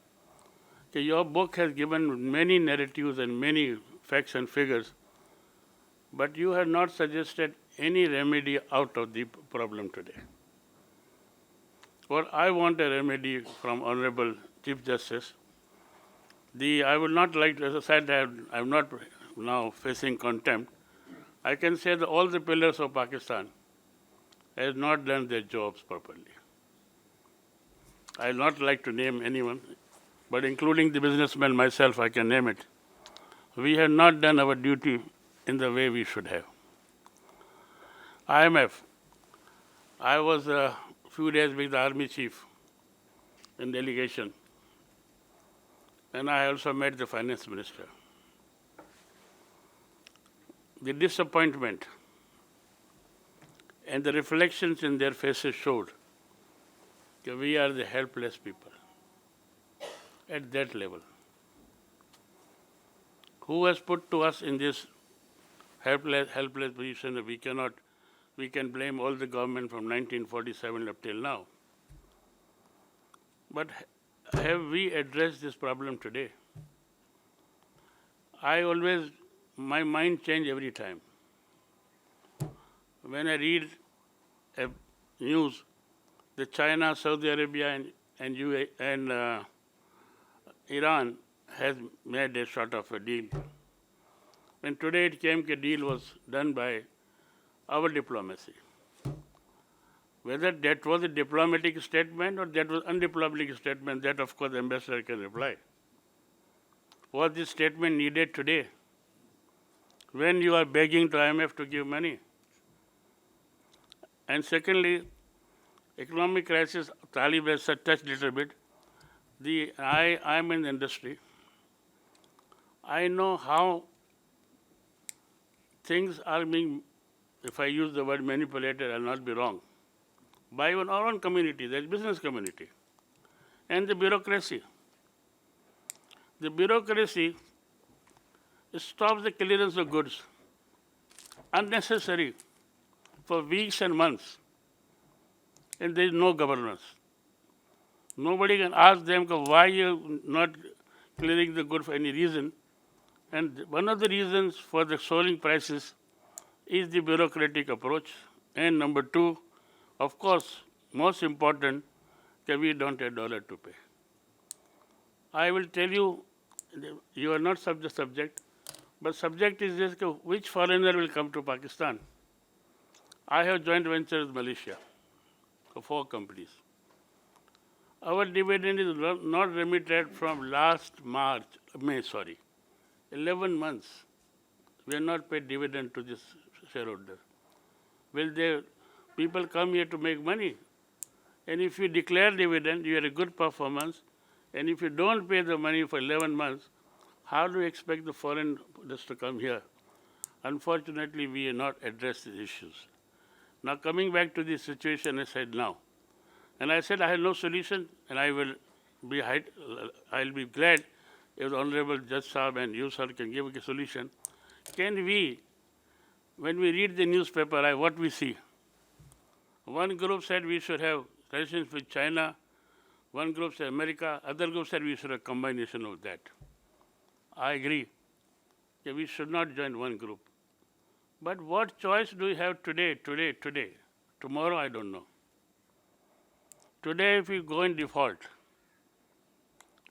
Your book has given many narratives and many facts and figures, but you have not suggested any remedy out of the problem today. What I want a remedy from Honorable Chief Justice. I would not like to, as I said, I'm not now facing contempt. I can say that all the pillars of Pakistan has not done their jobs properly. I would not like to name anyone, but including the businessman myself, I can name it. We have not done our duty in the way we should have. IMF. I was a few days with the Army Chief in delegation, and I also met the Finance Minister. The disappointment and the reflections in their faces showed that we are the helpless people at that level. Who has put to us in this helpless position that we can blame all the government from 1947 up till now. But have we addressed this problem today? My mind changes every time. When I read news that China, Saudi Arabia, and Iran has made a sort of a deal. When today it came, the deal was done by our diplomacy. Whether that was a diplomatic statement or that was undiplomatic statement, that of course the ambassador can reply. Was this statement needed today when you are begging to IMF to give money? And secondly, economic crisis, Talib has touched a little bit. I'm in the industry. I know how things are being, if I use the word manipulated, I'll not be wrong, by even our own community, the business community, and the bureaucracy. The bureaucracy stops the clearance of goods, unnecessary, for weeks and months, and there is no governance. Nobody can ask them why you're not clearing the good for any reason. And one of the reasons for the soaring prices is the bureaucratic approach. And number two, of course, most important, that we don't have dollar to pay. I will tell you, you are not the subject, but subject is this, which foreigner will come to Pakistan? I have joint ventures with Malaysia for 4 companies. Our dividend is not remitted from last May, 11 months. We have not paid dividend to this shareholder. Will people come here to make money? And if you declare dividend, you have a good performance. And if you don't pay the money for 11 months, how do you expect the foreigners to come here? Unfortunately, we have not addressed these issues. Now, coming back to the situation I said now, and I said I have no solution, and I'll be glad if the Honorable Judge Saab and you, sir, can give a solution. Can we, when we read the newspaper, what we see? One group said we should have relations with China, one group said America, other group said we should have a combination of that. I agree that we should not join one group. But what choice do we have today? Tomorrow, I don't know. Today, if we go in default,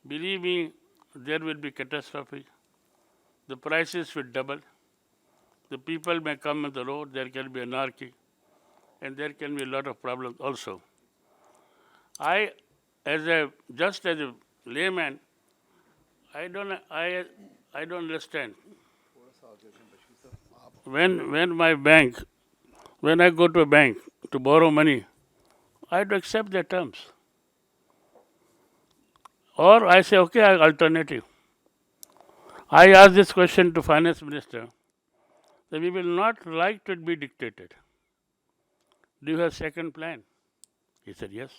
believe me, there will be catastrophe. The prices will double. The people may come on the road. There can be anarchy. And there can be a lot of problems also. Just as a layman, I don't understand. When I go to a bank to borrow money, I have to accept their terms. Or I say, okay, alternative. I asked this question to Finance Minister, that we will not like to be dictated. Do you have second plan? He said, yes.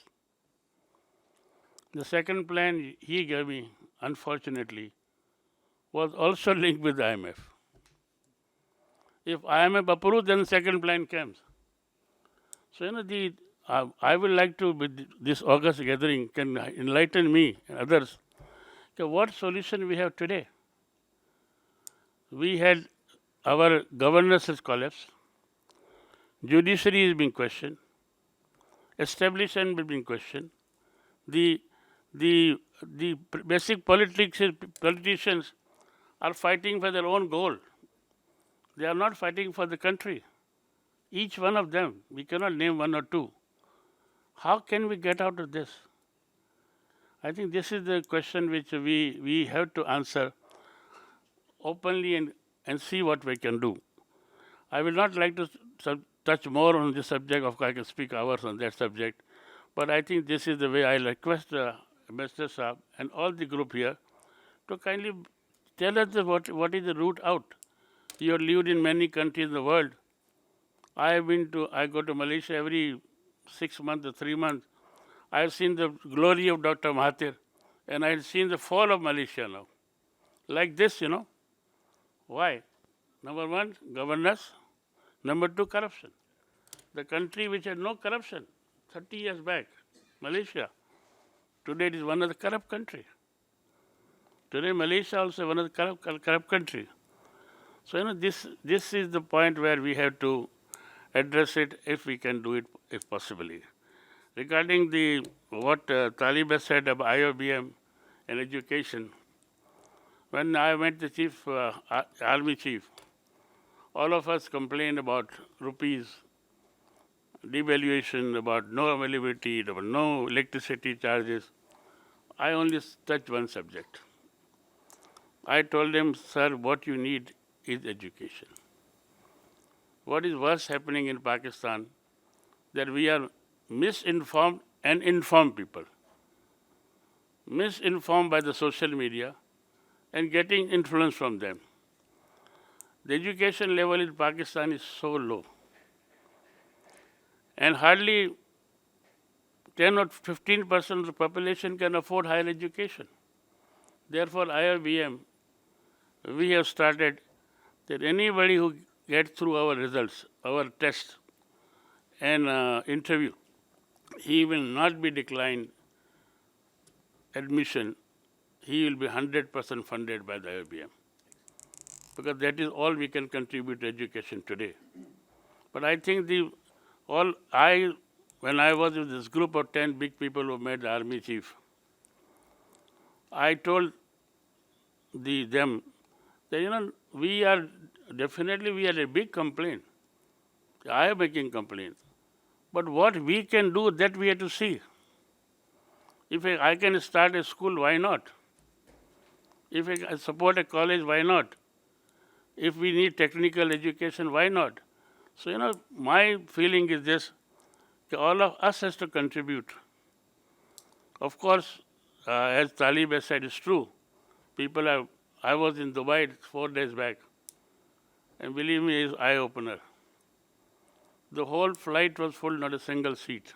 The second plan he gave me, unfortunately, was also linked with the IMF. If IMF approves, then the second plan comes. So, I would like to, with this August gathering, can enlighten me and others, what solution we have today. We had our governance has collapsed, judiciary is being questioned, establishment is being questioned, the basic politicians are fighting for their own goal. They are not fighting for the country. Each one of them, we cannot name one or two. How can we get out of this? I think this is the question which we have to answer openly and see what we can do. I will not like to touch more on this subject. Of course, I can speak hours on that subject. But I think this is the way I request Mr. Saab and all the group here to kindly tell us what is the route out. You have lived in many countries in the world. I go to Malaysia every 6 months or 3 months. I have seen the glory of Dr. Mahathir, and I have seen the fall of Malaysia now. Like this, Why? Number one, governance. Number two, corruption. The country which had no corruption 30 years back, Malaysia, today it is one of the corrupt country. Today Malaysia also one of the corrupt country. So this is the point where we have to address it if we can do it, if possibly. Regarding what Talib has said about IoBM and education, when I met the army chief, all of us complained about rupees devaluation, about no availability, about no electricity charges. I only touched one subject. I told them, sir, what you need is education. What is worse happening in Pakistan, that we are misinformed and informed people. Misinformed by the social media and getting influence from them. The education level in Pakistan is so low. And hardly 10 or 15% of the population can afford higher education. Therefore, IoBM, we have started that anybody who gets through our results, our tests and interview, he will not be declined admission. He will be 100% funded by the IoBM. Because that is all we can contribute to education today. But I think when I was with this group of 10 big people who made the army chief, I told them that, we are a big complaint. I am making complaints. But what we can do, that we have to see. If I can start a school, why not? If I support a college, why not? If we need technical education, why not? So, my feeling is this, all of us has to contribute. Of course, as Talib has said, it's true. I was in Dubai 4 days back, and believe me, it's eye-opener. The whole flight was full, not a single seat.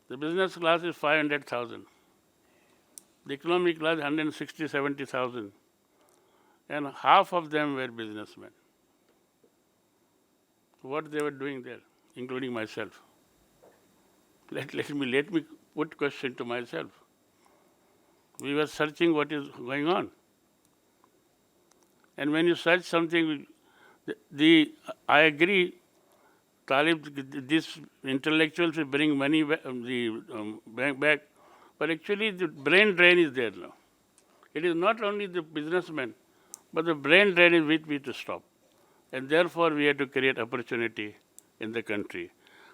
The business class is 500,000. The economy class, 160, 70,000. And half of them were businessmen. What they were doing there, including myself. Let me put question to myself. We were searching what is going on. And when you search something, I agree, Talib, these intellectuals will bring money back, but actually the brain drain is there now. It is not only the businessmen, but the brain drain is which we have to stop. And therefore we have to create opportunity in the country.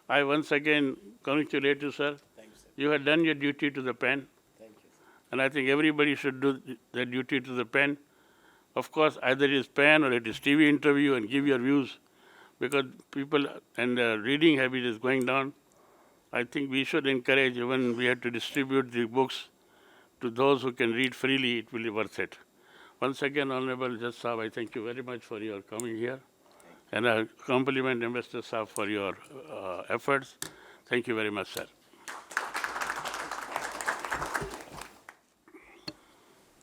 I once again congratulate you, sir. Thank you, sir. You have done your duty to the pen. Thank you, sir. And I think everybody should do their duty to the pen. Of course, either it is pen or it is TV interview and give your views, because people and reading habit is going down. I think we should encourage, even we have to distribute the books to those who can read freely, it will be worth it. Once again, Honorable Judge Sahab, I thank you very much for your coming here. And I compliment Ambassador Sahab for your efforts. Thank you very much, sir.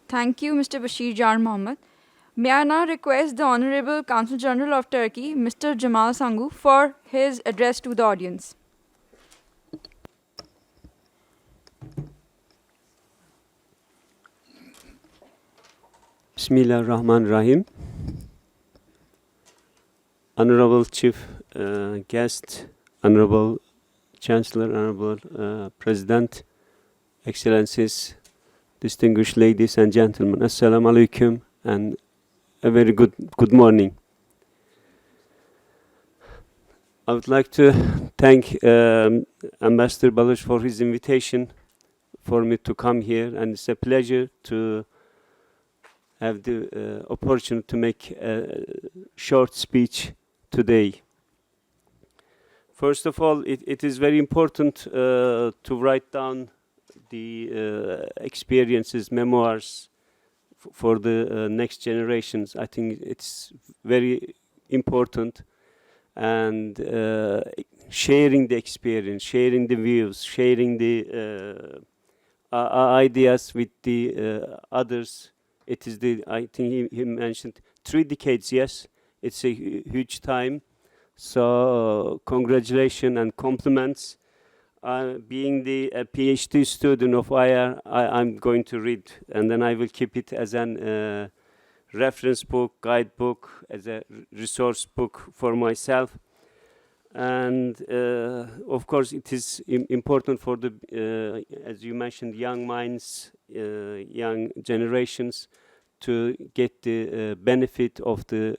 Thank you, Mr. Bashir Jar Mohammed. May I now request the Honorable Counsel General of Turkey, Mr. Cemal Sangu, for his address to the audience. Bismillah ar-Rahman ar-Rahim. Honorable Chief Guest, Honorable Chancellor, Honorable President, Excellencies, distinguished ladies and gentlemen, Assalamu alaikum, and a very good morning. I would like to thank Ambassador Baluch for his invitation for me to come here, and it's a pleasure to have the opportunity to make a short speech today. First of all, it is very important to write down the experiences, memoirs for the next generations. I think it's very important, and sharing the experience, sharing the views, sharing the ideas with the others. It is I think he mentioned 3 decades, yes, it's a huge time. So congratulations and compliments. Being the PhD student of IR, I'm going to read, and then I will keep it as an reference book, guidebook, as a resource book for myself. And of course, it is important for the, as you mentioned, young minds, young generations to get the benefit of the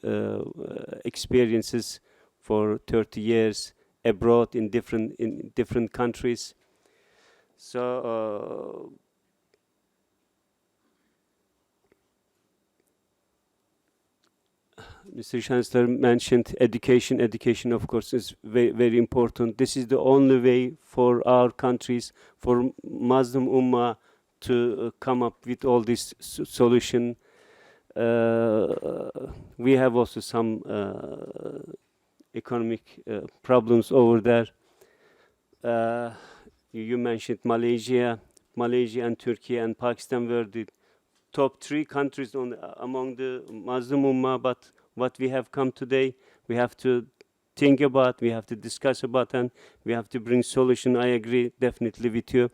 experiences for 30 years abroad in different countries. So Mr. Chancellor mentioned education. Education, of course, is very important. This is the only way for our countries, for Muslim Ummah, to come up with all this solution. We have also some economic problems over there. You mentioned Malaysia and Turkey and Pakistan were the top 3 countries among the Muslim Ummah, but what we have come today, we have to think about, we have to discuss about, and we have to bring solution. I agree definitely with you.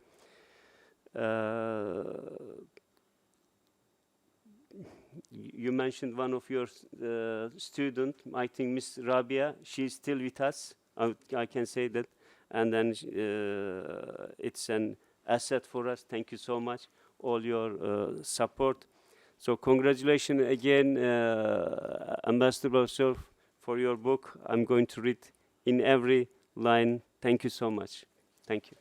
You mentioned one of your student, I think Miss Rabia, she's still with us. I can say that. And then it's an asset for us. Thank you so much, all your support. So congratulations again, Ambassador Baluch, for your book. I'm going to read in every line. Thank you so much. Thank you.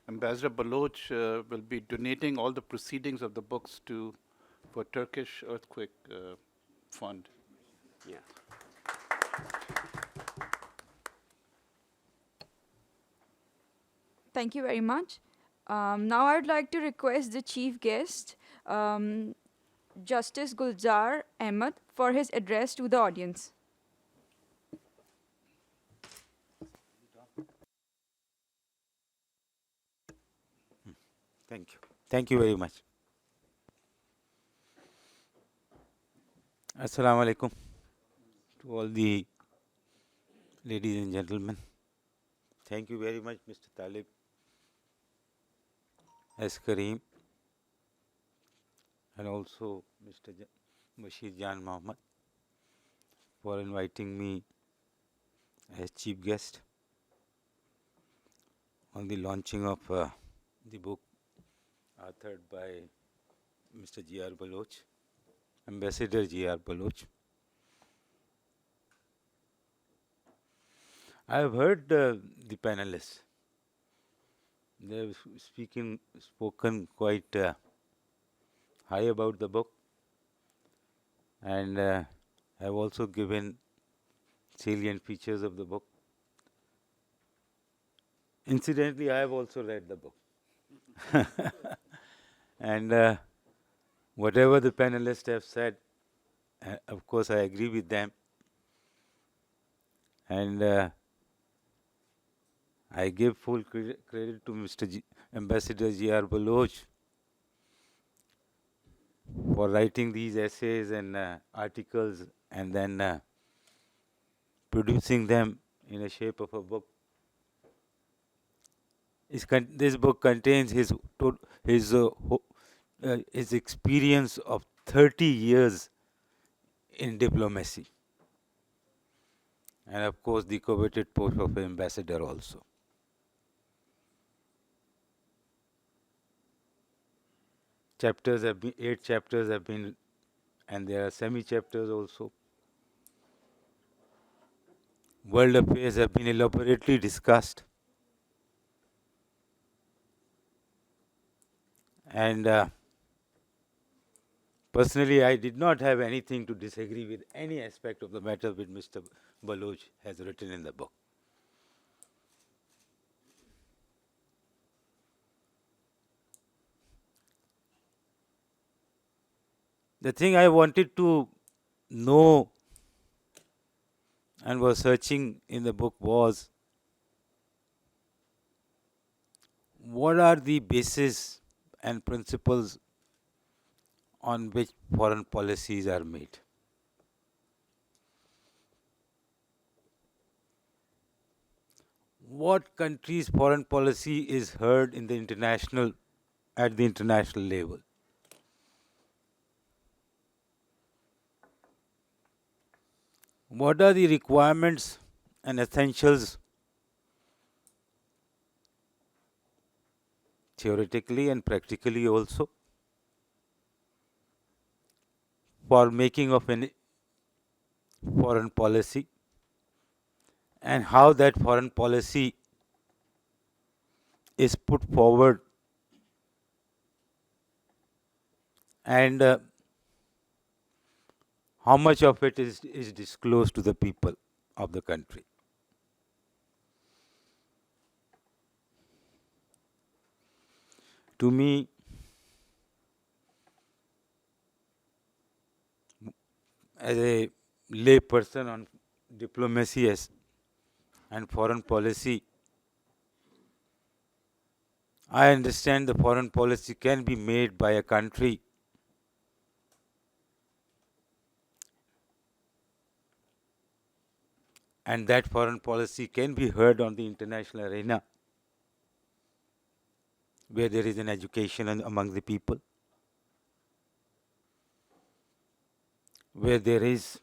Ambassador Baluch will be donating all the proceedings of the books for Turkish earthquake fund. Yeah. Thank you very much. Now I'd like to request the chief guest, Justice Gulzar Ahmed, for his address to the audience. Thank you. Thank you very much. Assalamu alaikum to all the ladies and gentlemen. Thank you very much, Mr. Talib S. Kareem, and also Mr. Bashir Jan Mohammed for inviting me as chief guest on the launching of the book authored by Mr. G.R. Baluch, Ambassador G.R. Baluch. I have heard the panelists. They have spoken quite high about the book, and have also given salient features of the book. Incidentally, I have also read the book. And whatever the panelists have said, of course, I agree with them. And I give full credit to Mr. Ambassador G.R. Baluch for writing these essays and articles and then producing them in the shape of a book. This book contains his experience of 30 years in diplomacy, and of course the coveted post of ambassador also. Chapters have been 8 chapters have been, and there are semi-chapters also. World affairs have been elaborately discussed. And personally, I did not have anything to disagree with any aspect of the matter which Mr. Baluch has written in the book. The thing I wanted to know and was searching in the book was, what are the bases and principles on which foreign policies are made? What country's foreign policy is heard in the at the international level? What are the requirements and essentials, theoretically and practically also, for making of foreign policy and how that foreign policy is put forward, and how much of it is disclosed to the people of the country. To me, as a lay person on diplomacy and foreign policy, I understand the foreign policy can be made by a country and that foreign policy can be heard on the international arena where there is an education among the people, where there is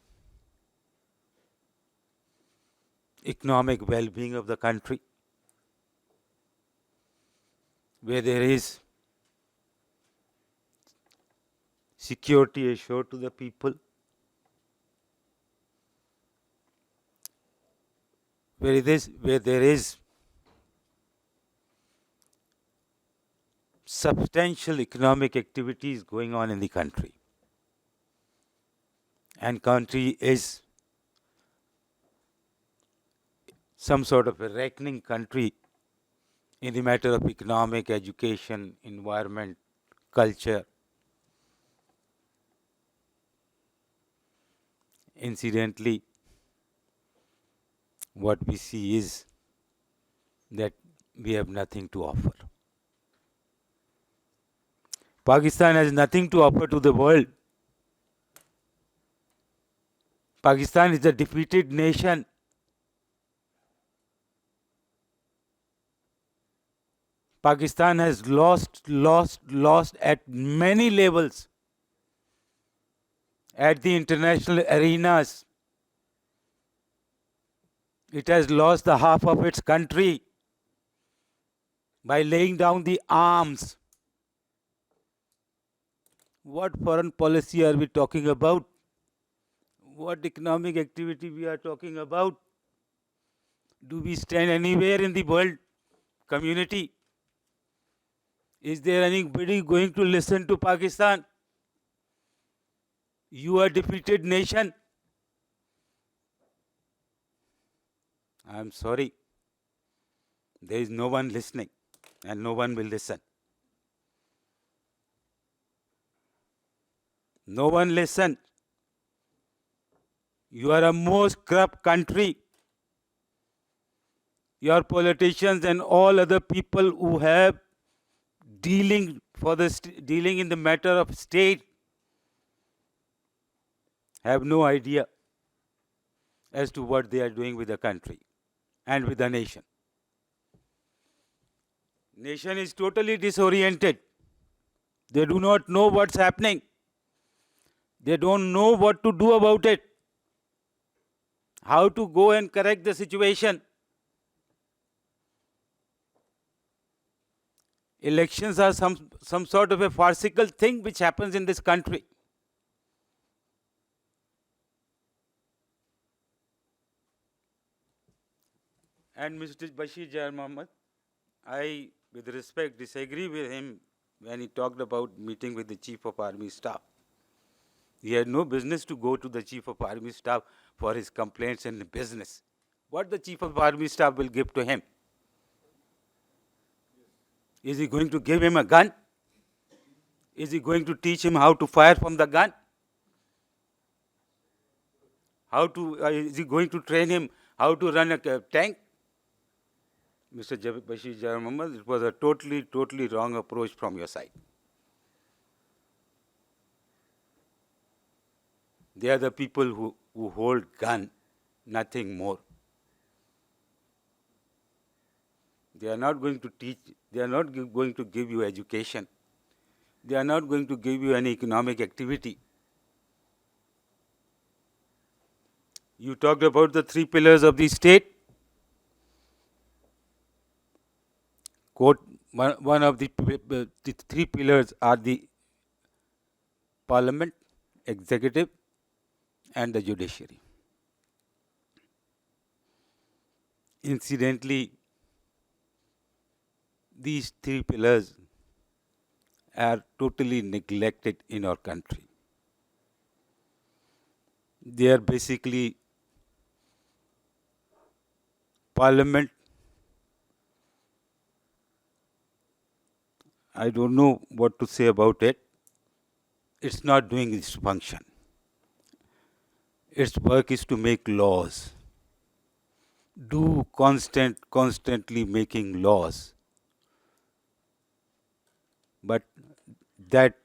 economic well-being of the country, where there is security assured to the people, where there is substantial economic activities going on in the country, and country is some sort of a reckoning country in the matter of economic, education, environment, culture. Incidentally, what we see is that we have nothing to offer. Pakistan has nothing to offer to the world. Pakistan is a defeated nation. Pakistan has lost at many levels. At the international arenas, it has lost the half of its country by laying down the arms. What foreign policy are we talking about? What economic activity we are talking about? Do we stand anywhere in the world community? Is there anybody going to listen to Pakistan? You are a defeated nation. I am sorry. There is no one listening and no one will listen. No one listen. You are a most corrupt country. Your politicians and all other people who have dealing in the matter of state have no idea as to what they are doing with the country and with the nation. Nation is totally disoriented. They do not know what's happening. They don't know what to do about it. How to go and correct the situation. Elections are some sort of a farcical thing which happens in this country. And Mr. Bashir Jar Mohammed, I, with respect, disagree with him when he talked about meeting with the Chief of Army Staff. He had no business to go to the Chief of Army Staff for his complaints and business. What the Chief of Army Staff will give to him? Is he going to give him a gun? Is he going to teach him how to fire from the gun? Is he going to train him how to run a tank? Mr. Bashir Jar Mohammed, it was a totally wrong approach from your side. They are the people who hold gun, nothing more. They are not going to teach, they are not going to give you education. They are not going to give you any economic activity. You talked about the 3 pillars of the state. Quote, one of the 3 pillars are the parliament, executive, and the judiciary. Incidentally, these three pillars are totally neglected in our country. They are basically parliament. I don't know what to say about it. It's not doing its function. Its work is to make laws. Constantly making laws. But that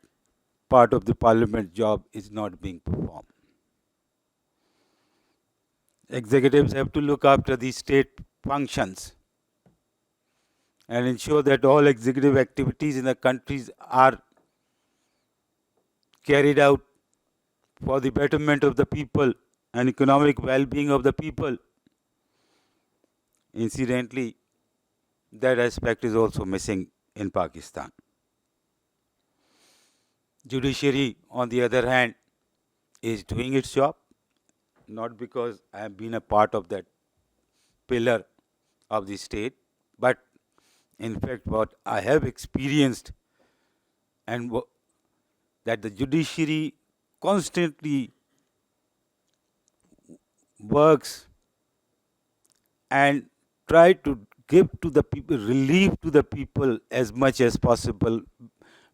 part of the parliament job is not being performed. Executives have to look after the state functions and ensure that all executive activities in the countries are carried out for the betterment of the people and economic well-being of the people. Incidentally, that aspect is also missing in Pakistan. Judiciary, on the other hand, is doing its job, not because I have been a part of that pillar of the state, but in fact what I have experienced and that the judiciary constantly works and try to give to the people, relief to the people as much as possible,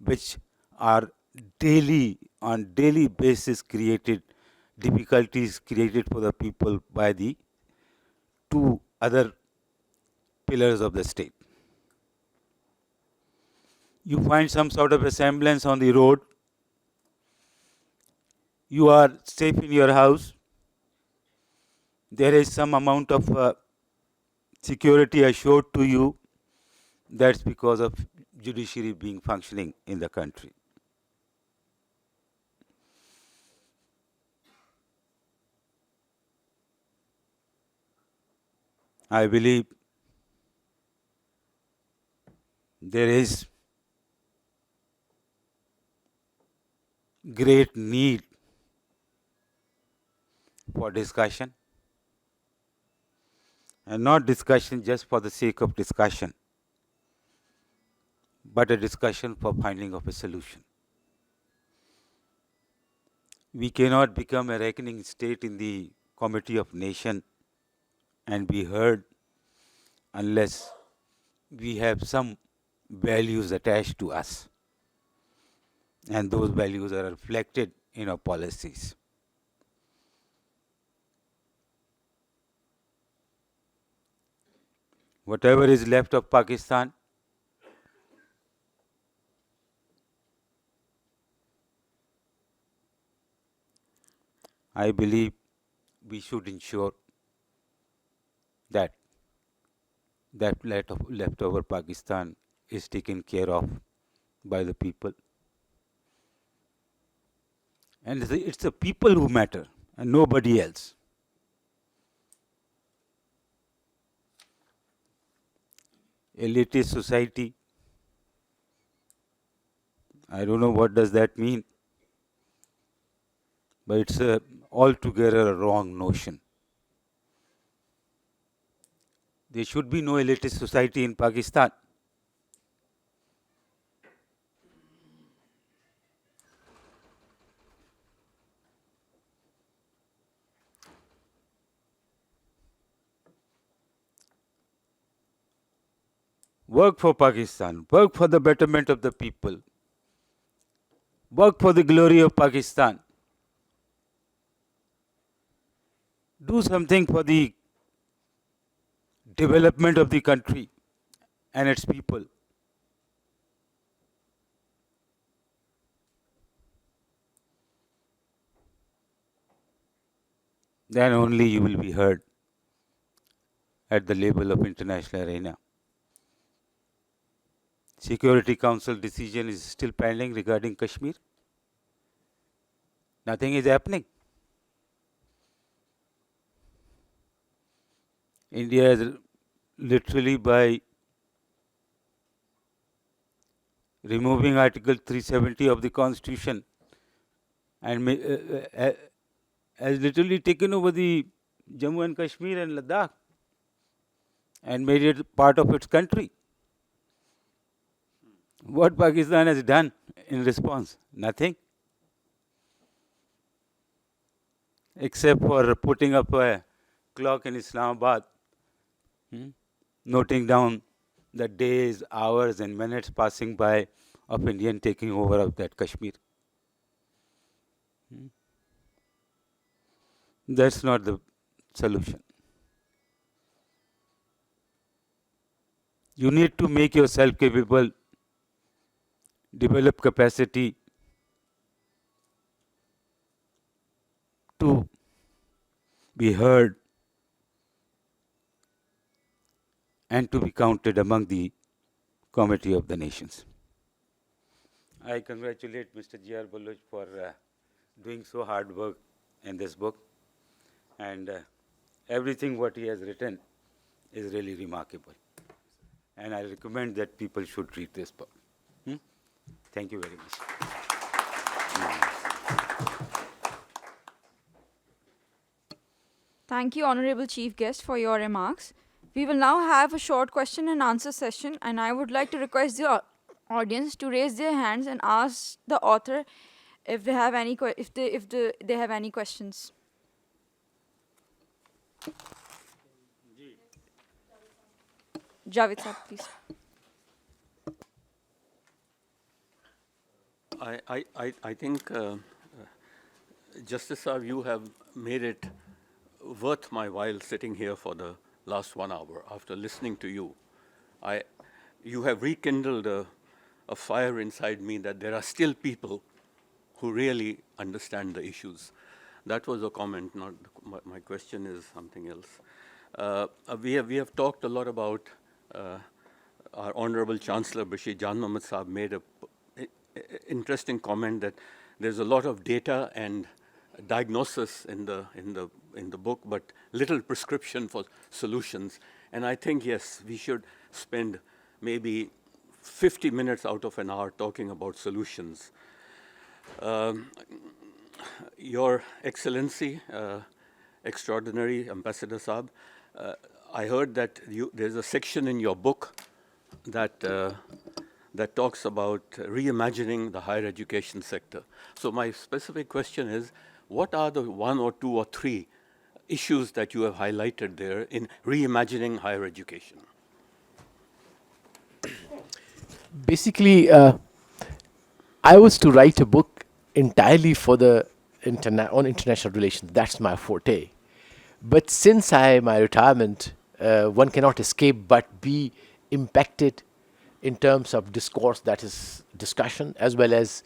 which are on daily basis difficulties created for the people by the two other pillars of the state. You find some sort of a semblance on the road, you are safe in your house, there is some amount of security assured to you. That's because of judiciary being functioning in the country. I believe there is great need for discussion, and not discussion just for the sake of discussion, but a discussion for finding of a solution. We cannot become a reckoning state in the Committee of Nation and be heard unless we have some values attached to us, and those values are reflected in our policies. Whatever is left of Pakistan, I believe we should ensure that leftover Pakistan is taken care of by the people. And it's the people who matter and nobody else. Elitist society, I don't know what does that mean, but it's altogether a wrong notion. There should be no elitist society in Pakistan. Work for Pakistan, work for the betterment of the people, work for the glory of Pakistan. Do something for the development of the country and its people. Then only you will be heard at the level of international arena. Security Council decision is still pending regarding Kashmir. Nothing is happening. India is literally, by removing Article 370 of the Constitution and has literally taken over the Jammu and Kashmir and Ladakh. and made it part of its country. What Pakistan has done in response? Nothing. Except for putting up a clock in Islamabad, noting down the days, hours, and minutes passing by of Indian taking over of that Kashmir. That's not the solution. You need to make yourself capable, develop capacity to be heard and to be counted among the committee of the nations. I congratulate Mr. G.R. Baluch for doing so hard work in this book, and everything what he has written is really remarkable. And I recommend that people should read this book. Thank you very much. Thank you, Honorable Chief Guest, for your remarks. We will now have a short question and answer session, and I would like to request the audience to raise their hands and ask the author if they have any they have any questions. Javed sir, please. I think, Justice Saab, you have made it worth my while sitting here for the last 1 hour after listening to you. You have rekindled a fire inside me that there are still people who really understand the issues. That was a comment, not my question is something else. We have talked a lot about our Honorable Chancellor Bashir Jan Mohammad Saab made a interesting comment that there's a lot of data and diagnosis in the book, but little prescription for solutions. And I think, yes, we should spend maybe 50 minutes out of an hour talking about solutions. Your Excellency, Extraordinary Ambassador Saab, I heard that there's a section in your book that talks about reimagining the higher education sector. So my specific question is, what are the 1 or 2 or 3 issues that you have highlighted there in reimagining higher education? Basically, I was to write a book entirely for the on international relations. That's my forte. But since my retirement, one cannot escape but be impacted in terms of discourse, that is discussion, as well as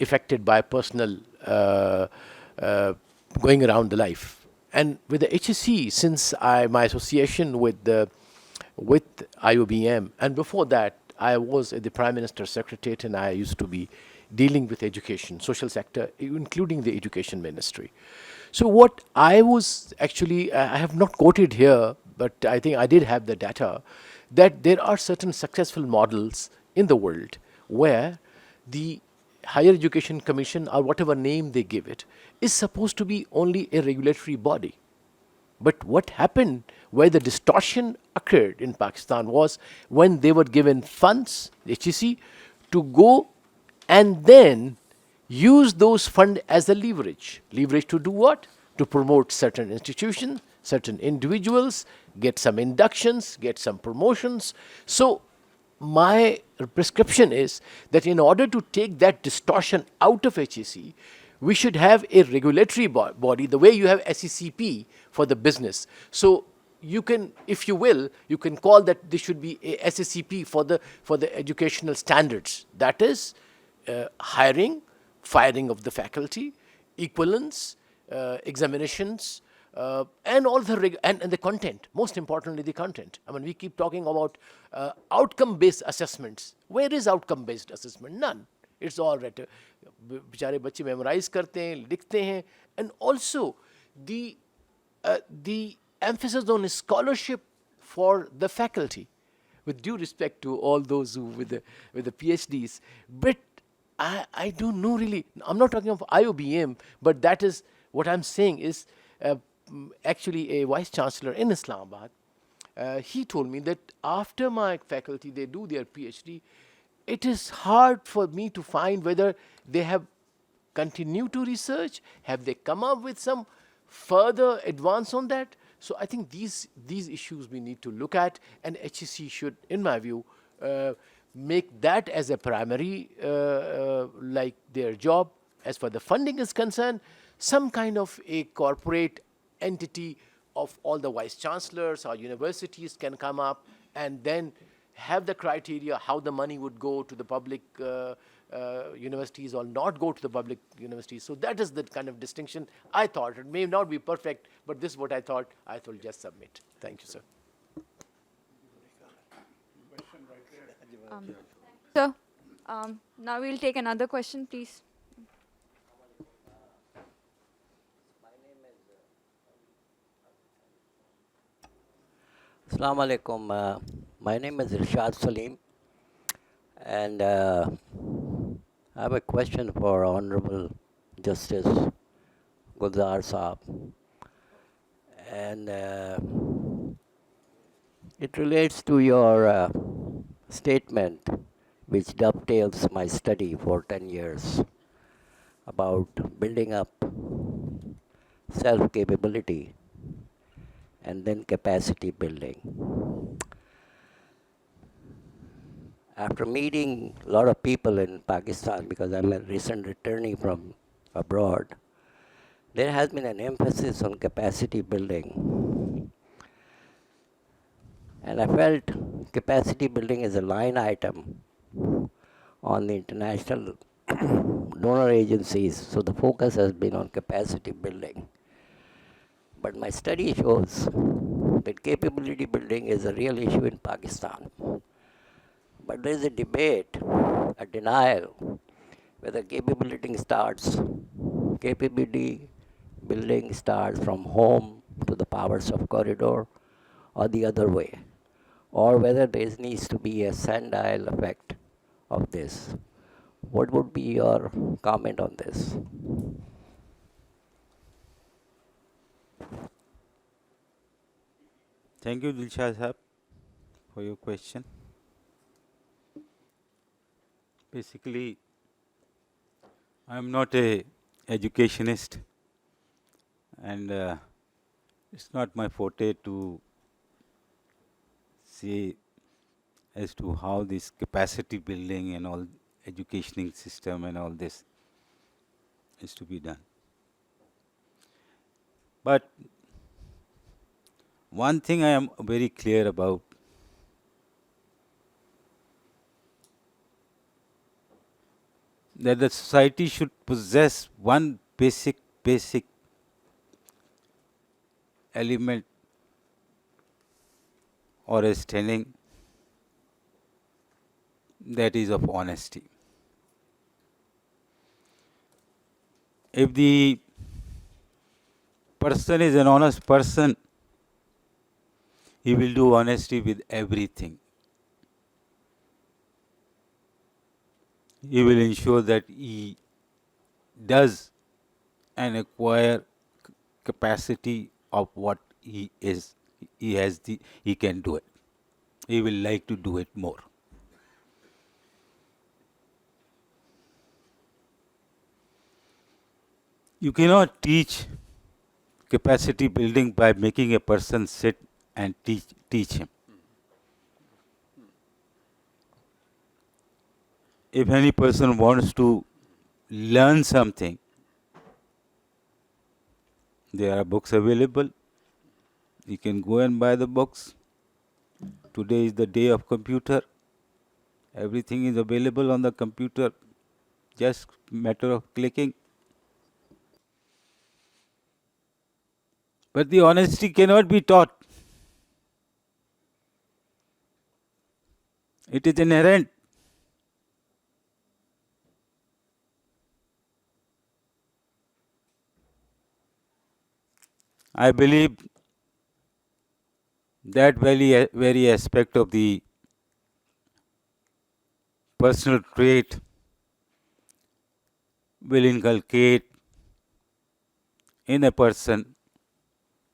affected by personal going around the life. And with the HSC, since my association with IoBM, and before that, I was at the Prime Minister's Secretariat, and I used to be dealing with education, social sector, including the education ministry. So what I was actually, I have not quoted here, but I think I did have the data, that there are certain successful models in the world where the Higher Education Commission, or whatever name they give it, is supposed to be only a regulatory body. But what happened, where the distortion occurred in Pakistan, was when they were given funds, HEC, to go and then use those funds as a leverage. Leverage to do what? To promote certain institutions, certain individuals, get some inductions, get some promotions. So my prescription is that in order to take that distortion out of HEC, we should have a regulatory body, the way you have SECP for the business. So you can, if you will, you can call that there should be a SECP for the educational standards. That is hiring, firing of the faculty, equivalence, examinations, and all the and the content. Most importantly, the content. I mean, we keep talking about outcome-based assessments. Where is outcome-based assessment? None. It's all right. बेचारे बच्चे memorize करते हैं, लिखते हैं, and also the emphasis on scholarship for the faculty, with due respect to all those who with the PhDs. But I don't know really. I'm not talking of IoBM, but that is what I'm saying is actually a vice chancellor in Islamabad he told me that after my faculty, they do their PhD, it is hard for me to find whether they have continued to research, have they come up with some further advance on that. So I think these issues we need to look at, and HEC should, in my view, make that as a primary, like their job. As far the funding is concerned, some kind of a corporate entity of all the vice chancellors or universities can come up and then have the criteria how the money would go to the public universities or not go to the public universities. So that is the kind of distinction I thought. It may not be perfect, but this is what I thought I will just submit. Thank you, sir. Sir, now we'll take another question, please. Assalamu alaikum. My name is Irshad Salim, and I have a question for Honorable Justice Gulzar Saab. And it relates to your statement, which dovetails my study for 10 years about building up self-capability and then capacity building. After meeting a lot of people in Pakistan, because I'm a recent returnee from abroad, there has been an emphasis on capacity building. And I felt capacity building is a line item on the international donor agencies, so the focus has been on capacity building. But my study shows that capability building is a real issue in Pakistan. But there is a debate, a denial, whether capability building starts from home to the powers of corridor or the other way, or whether there needs to be a sundial effect of this. What would be your comment on this? Thank you, Dilshad Saab, for your question. Basically, I am not a educationist, and it's not my forte to say as to how this capacity building and all educational system and all this is to be done. But one thing I am very clear about, that the society should possess one basic element or a standing, that is of honesty. If the person is an honest person, he will do honesty with everything. He will ensure that he does and acquire capacity of what he is. He can do it. He will like to do it more. You cannot teach capacity building by making a person sit and teach him. If any person wants to learn something, there are books available. You can go and buy the books. Today is the day of computer. Everything is available on the computer. Just matter of clicking. But the honesty cannot be taught. It is inherent. I believe that very aspect of the personal trait will inculcate in a person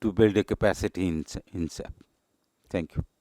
to build a capacity in himself. Thank you.